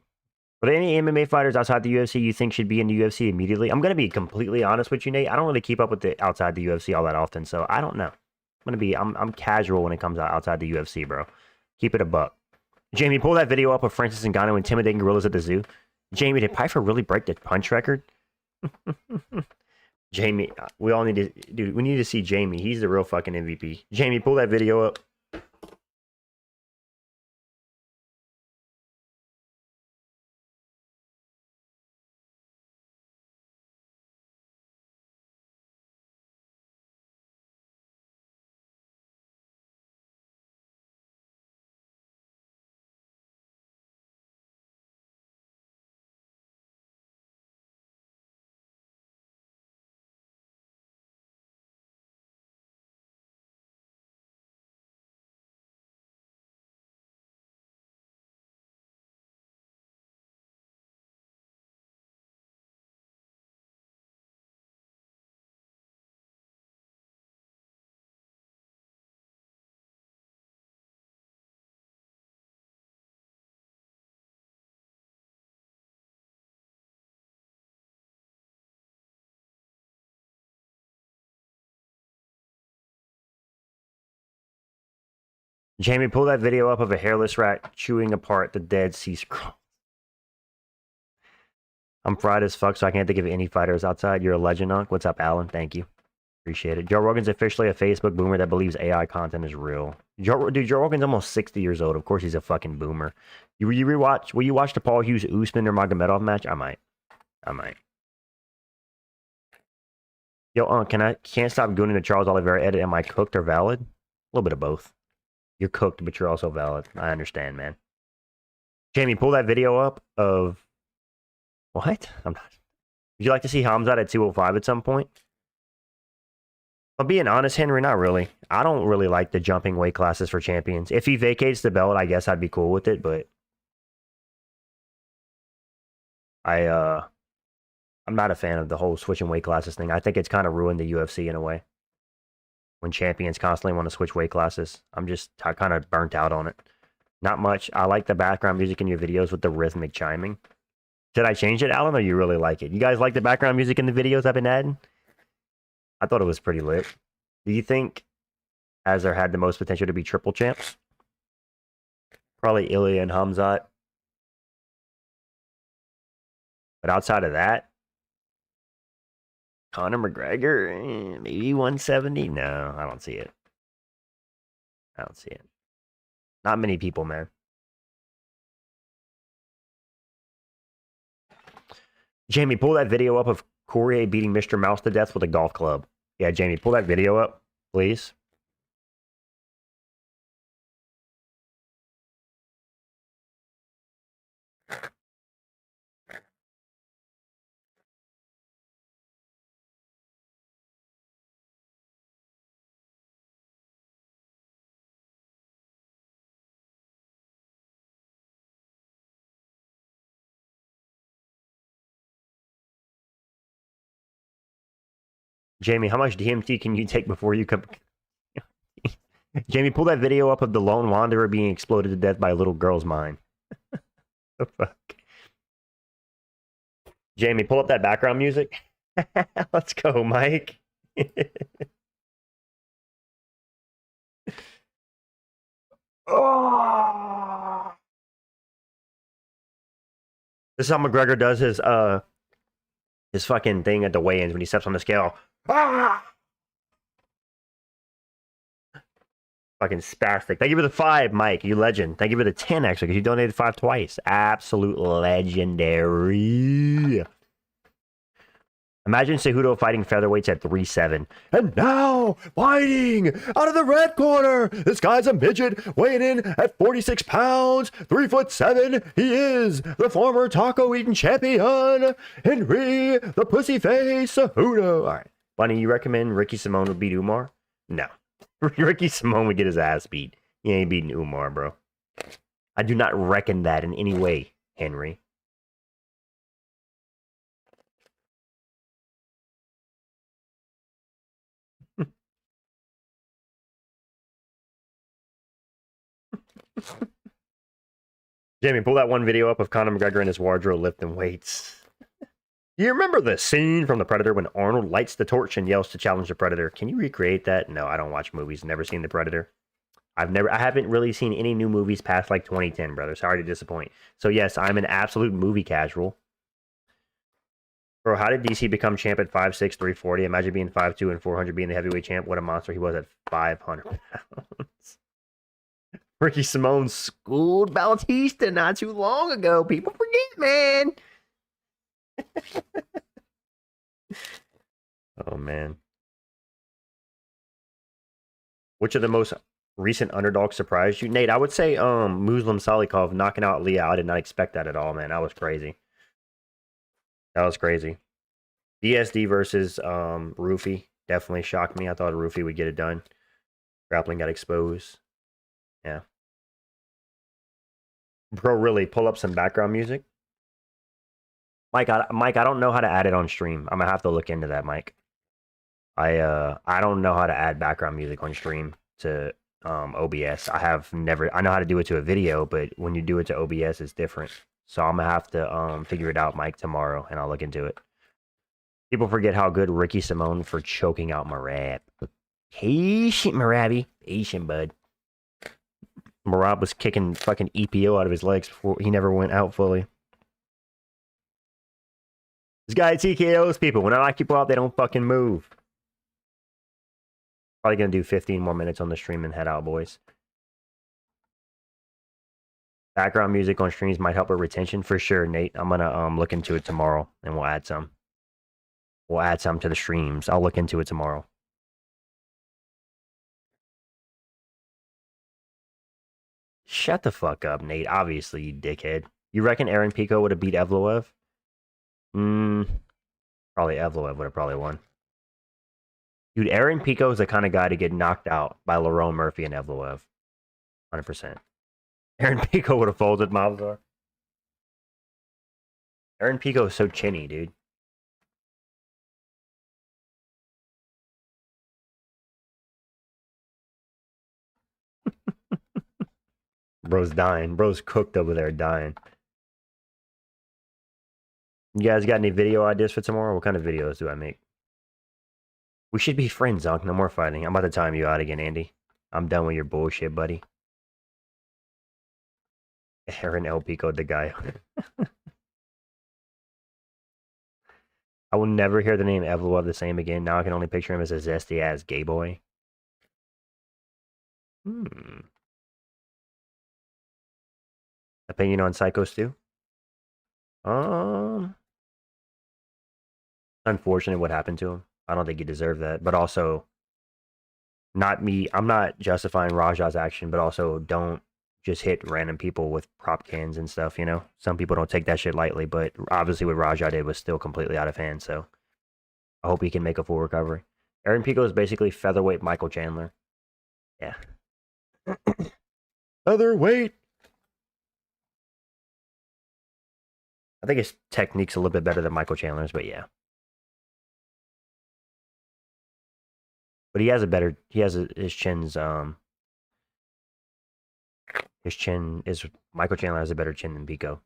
Are there any MMA fighters outside the UFC you think should be in the UFC immediately? I'm gonna be completely honest with you, Nate. I don't really keep up with the outside the UFC all that often, so I don't know. I'm casual when it comes out outside the UFC, bro. Keep it a buck. Jamie, pull that video up of Francis Ngannou intimidating gorillas at the zoo. Jamie, did Piper really break the punch record? Jamie, we all need to, dude. We need to see Jamie. He's the real fucking MVP. Jamie, pull that video up. Jamie, pull that video up of a hairless rat chewing apart the Dead Sea Scrolls. I'm fried as fuck, so I can't think of any fighters outside. You're a legend, Unc. What's up, Alan? Thank you. Appreciate it. Joe Rogan's officially a Facebook boomer that believes AI content is real. Dude, Joe Rogan's almost 60 years old. Of course he's a fucking boomer. Will you watch the Paul Hughes Usman or Magomedov match? I might. Yo, Unc, can't stop gooning the Charles Oliveira edit. Am I cooked or valid? A little bit of both. You're cooked, but you're also valid. I understand, man. Jamie, pull that video up of what? I'm not. Would you like to see Hamzat at 205 at some point? I'm being honest, Henry, not really. I don't really like the jumping weight classes for champions. If he vacates the belt, I guess I'd be cool with it, but I'm not a fan of the whole switching weight classes thing. I think it's kind of ruined the UFC in a way. When champions constantly want to switch weight classes, I'm kind of burnt out on it. Not much. I like the background music in your videos with the rhythmic chiming. Did I change it, Alan, or you really like it? You guys like the background music in the videos I've been adding? I thought it was pretty lit. Do you think Azar had the most potential to be triple champs? Probably Ilya and Hamzat. But outside of that, Conor McGregor, maybe 170? No, I don't see it. Not many people, man. Jamie, pull that video up of Poirier beating Mr. Mouse to death with a golf club. Yeah, Jamie, pull that video up, please. Jamie, how much DMT can you take before you come? Jamie, pull that video up of the lone wanderer being exploded to death by a little girl's mind. The fuck? Jamie, pull up that background music. Let's go, Mike. Oh! This is how McGregor does his fucking thing at the weigh-ins when he steps on the scale. Ah! Fucking spastic. Thank you for the 5, Mike. You legend. Thank you for the 10, actually, because you donated 5 twice. Absolute legendary. Imagine Cejudo fighting featherweights at 3'7". And now, fighting out of the red corner, this guy's a midget weighing in at 46 pounds, 3'7". He is the former taco-eating champion, Henry the Pussyface Cejudo. All right. Bunny, you recommend Ricky Simone would beat Umar? No. Ricky Simone would get his ass beat. He ain't beating Umar, bro. I do not reckon that in any way, Henry. Jamie, pull that one video up of Conor McGregor in his wardrobe lifting weights. You remember the scene from The Predator when Arnold lights the torch and yells to challenge the Predator? Can you recreate that? No, I don't watch movies. Never seen The Predator. I haven't really seen any new movies past like 2010, brother. Sorry to disappoint. So yes, I'm an absolute movie casual. Bro, how did DC become champ at 5'6", 340? Imagine being 5'2" and 400 being the heavyweight champ. What a monster he was at 500 pounds. Ricky Simone schooled Bautista not too long ago. People forget, man. Oh, man. Which of the most recent underdogs surprised you? Nate, I would say Muslim Salikov knocking out Leah. I did not expect that at all, man. That was crazy. That was crazy. DSD versus Rufy definitely shocked me. I thought Rufy would get it done. Grappling got exposed. Yeah. Bro, really, pull up some background music. Mike, I don't know how to add it on stream. I'm gonna have to look into that, Mike. I don't know how to add background music on stream to OBS. I know how to do it to a video, but when you do it to OBS, it's different. So I'm gonna have to figure it out, Mike, tomorrow, and I'll look into it. People forget how good Ricky Simone for choking out Marab. Patient, Marabi. Patient, bud. Marab was kicking fucking EPO out of his legs before he never went out fully. This guy TKOs people. When I knock people out, they don't fucking move. Probably gonna do 15 more minutes on the stream and head out, boys. Background music on streams might help with retention for sure, Nate. I'm gonna look into it tomorrow and we'll add some. We'll add some to the streams. I'll look into it tomorrow. Shut the fuck up, Nate. Obviously, you dickhead. You reckon Aaron Pico would have beat Evloev? Probably Evloev would have probably won. Dude, Aaron Pico is the kind of guy to get knocked out by Lerone Murphy and Evloev. 100%. Aaron Pico would have folded Malzar. Aaron Pico is so chinny, dude. Bro's dying. Bro's cooked over there dying. You guys got any video ideas for tomorrow? What kind of videos do I make? We should be friends, Zonk. No more fighting. I'm about to time you out again, Andy. I'm done with your bullshit, buddy. Aaron El Pico, the guy. I will never hear the name Evloev the same again. Now I can only picture him as a zesty-ass gay boy. Opinion on Psycho Stu? Unfortunate what happened to him. I don't think he deserved that. But also, not me. I'm not justifying Raja's action, but also don't just hit random people with prop cans and stuff, you know? Some people don't take that shit lightly, but obviously what Raja did was still completely out of hand, so I hope he can make a full recovery. Aaron Pico is basically featherweight Michael Chandler. Yeah. Featherweight! I think his technique's a little bit better than Michael Chandler's, but yeah. But he has his chin's, Michael Chandler has a better chin than Pico.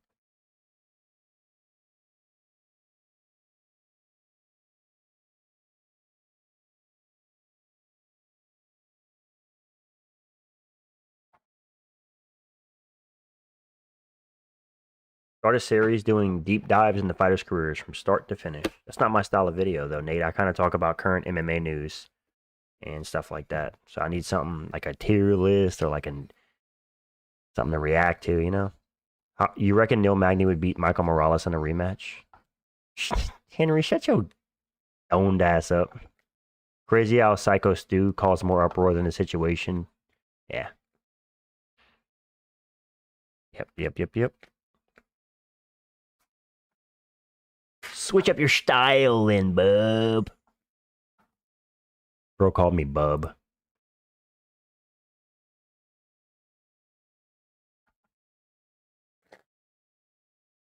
Start a series doing deep dives into fighters' careers from start to finish. That's not my style of video, though, Nate. I kind of talk about current MMA news and stuff like that. So I need something like a tier list or like something to react to, you know? You reckon Neil Magny would beat Michael Morales in a rematch? Henry, shut your owned ass up. Crazy how Psycho Stu caused more uproar than the situation. Yeah. Yep. Switch up your style then, bub. Bro called me bub.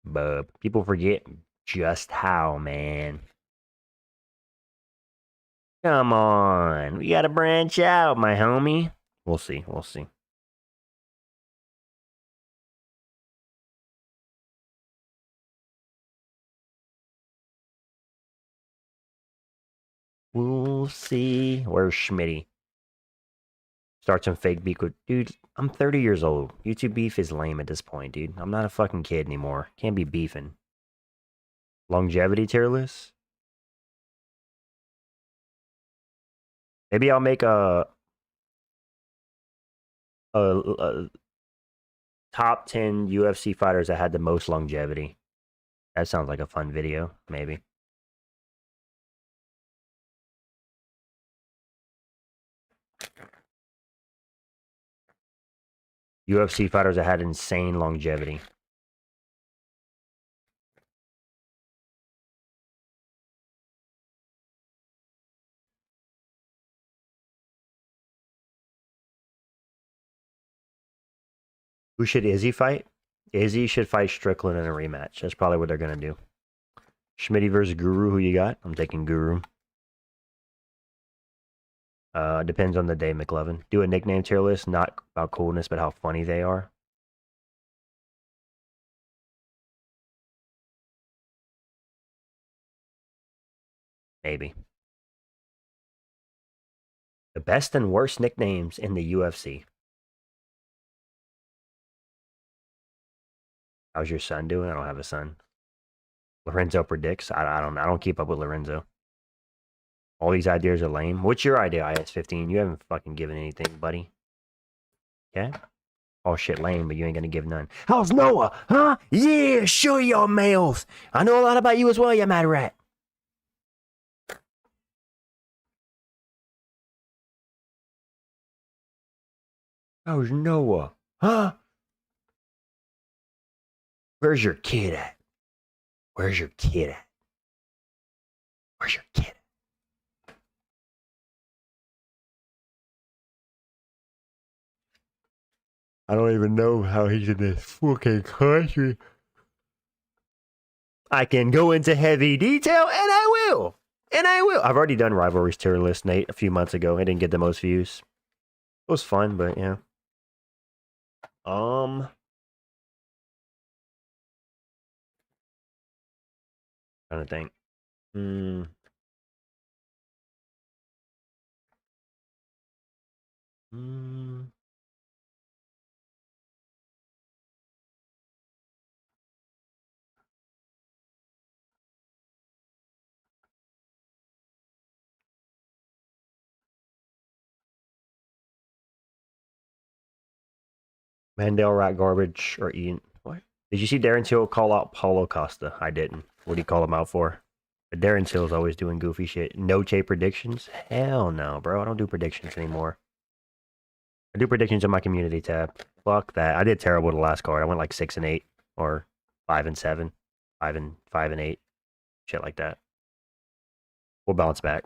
Bub. People forget just how, man. Come on. We gotta branch out, my homie. We'll see. We'll see. We'll see. Where's Schmitty? Start some fake beef with... Dude, I'm 30 years old. YouTube beef is lame at this point, dude. I'm not a fucking kid anymore. Can't be beefing. Longevity tier list? Maybe I'll make a top 10 UFC fighters that had the most longevity. That sounds like a fun video, maybe. UFC fighters that had insane longevity. Who should Izzy fight? Izzy should fight Strickland in a rematch. That's probably what they're going to do. Schmitty versus Guru, who you got? I'm taking Guru. Depends on the day, McLovin. Do a nickname tier list, not about coolness, but how funny they are. Maybe. The best and worst nicknames in the UFC. How's your son doing? I don't have a son. Lorenzo predicts. I don't keep up with Lorenzo. All these ideas are lame. What's your idea, IS-15? You haven't fucking given anything, buddy. Okay? All shit lame, but you ain't gonna give none. How's Noah? Huh? Yeah, show your mouth. I know a lot about you as well, you mad rat. How's Noah? Huh? Where's your kid at? Where's your kid at? Where's your kid? I don't even know how he's in this fucking country. I can go into heavy detail, and I will. And I will. I've already done Rivalries tier list, Nate, a few months ago. I didn't get the most views. It was fun, but yeah. Trying to think. Mandel rat garbage or Ian. What? Did you see Darren Till call out Paulo Costa? I didn't. What did he call him out for? But Darren Till's always doing goofy shit. No Che predictions? Hell no, bro. I don't do predictions anymore. I do predictions in my community tab. Fuck that. I did terrible the last card. I went like 6-8 or 5-7, 5-8, shit like that. We'll bounce back.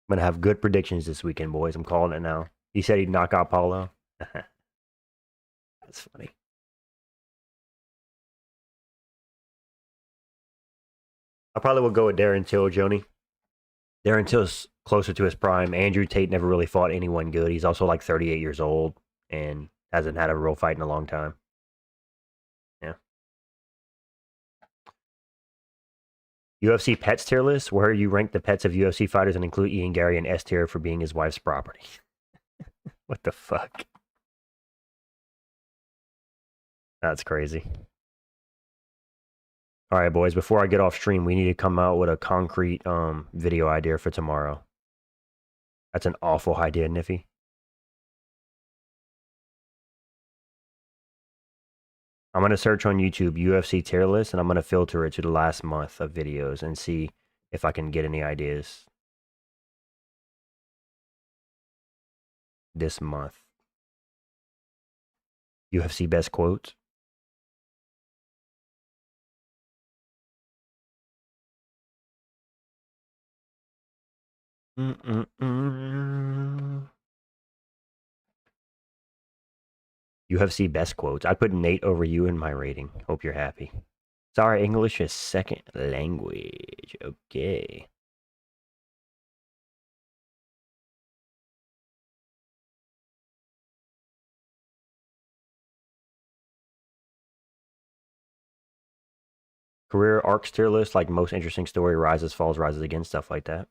I'm gonna have good predictions this weekend, boys. I'm calling it now. He said he'd knock out Paulo. That's funny. I probably will go with Darren Till, Joni. Darren Till's closer to his prime. Andrew Tate never really fought anyone good. He's also like 38 years old and hasn't had a real fight in a long time. Yeah. UFC pets tier list, where you rank the pets of UFC fighters and include Ian Gary in S tier for being his wife's property. What the fuck? That's crazy. All right, boys. Before I get off stream, we need to come out with a concrete video idea for tomorrow. That's an awful idea, Niffy. I'm gonna search on YouTube UFC tier list, and I'm gonna filter it to the last month of videos and see if I can get any ideas this month. UFC best quotes. UFC best quotes. I'd put Nate over you in my rating. Hope you're happy. Sorry, English is second language. Okay. Career arcs tier list, like most interesting story, rises, falls, rises again, stuff like that.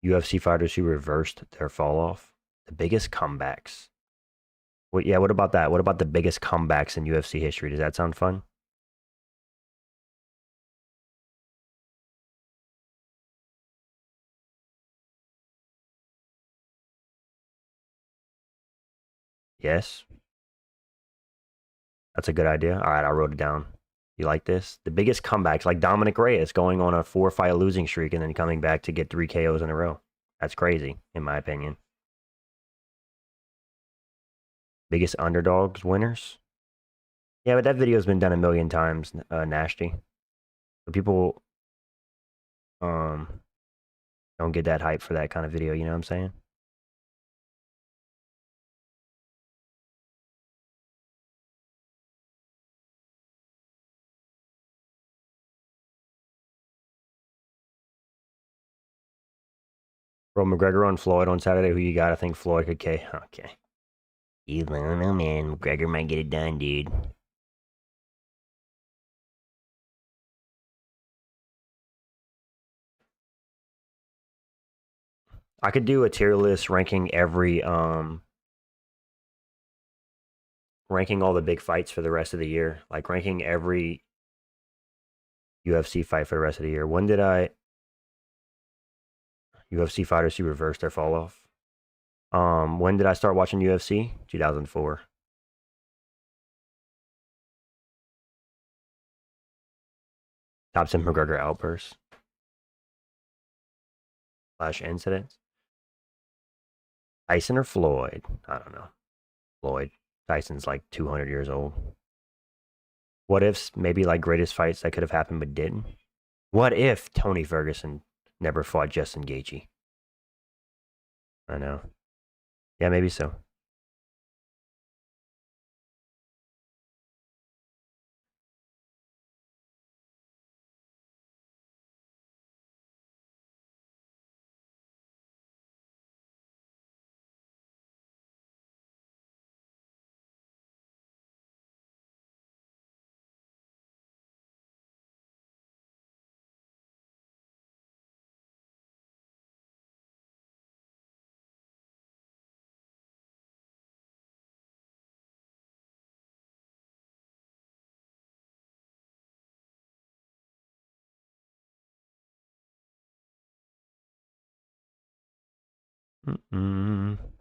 UFC fighters who reversed their fall off. The biggest comebacks. What? Yeah. What about that? What about the biggest comebacks in UFC history? Does that sound fun? Yes. That's a good idea. All right, I wrote it down. You like this? The biggest comebacks, like Dominic Reyes going on a 4-fight losing streak and then coming back to get 3 KOs in a row. That's crazy, in my opinion. Biggest underdogs winners. Yeah, but that video's been done a million times, Nasty. But people don't get that hype for that kind of video, you know what I'm saying? Bro, McGregor on Floyd on Saturday. Who you got? I think Floyd could K. Okay. You don't know, man. McGregor might get it done, dude. I could do a tier list ranking ranking all the big fights for the rest of the year. Like ranking every UFC fight for the rest of the year. When did UFC fighters who reversed their fall off? When did I start watching UFC? 2004. Top 10 McGregor outbursts / incidents. Tyson or Floyd? I don't know. Floyd. Tyson's like 200 years old. What ifs? Maybe like greatest fights that could have happened but didn't. What if Tony Ferguson never fought Justin Gaethje? I know. Yeah, maybe so.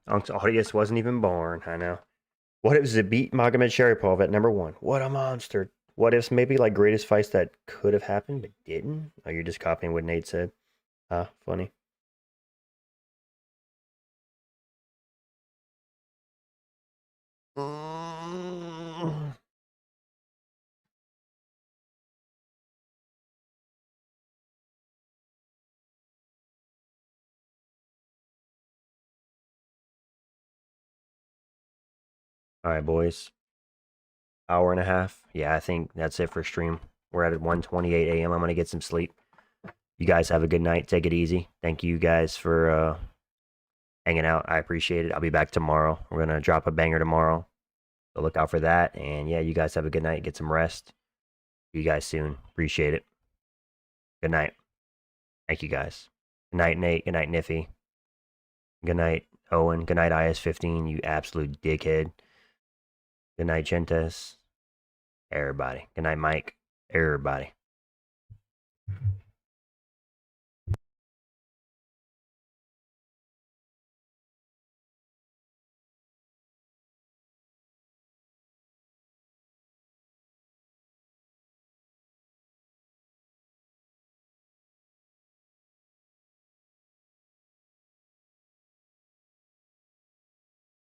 Unc's audience wasn't even born. I know. What if Zabit Magomed Sharipov at number 1? What a monster. What ifs maybe like greatest fights that could have happened but didn't? Oh, you're just copying what Nate said. Funny. All right, boys. Hour and a half. Yeah, I think that's it for stream. We're at 1:28 a.m. I'm gonna get some sleep. You guys have a good night. Take it easy. Thank you guys for hanging out. I appreciate it. I'll be back tomorrow. We're gonna drop a banger tomorrow. So look out for that. And yeah, you guys have a good night. Get some rest. See you guys soon. Appreciate it. Good night. Thank you guys. Good night, Nate. Good night, Niffy. Good night, Owen. Good night, IS-15, you absolute dickhead. Good night, Gentes. Everybody. Good night, Mike. Everybody.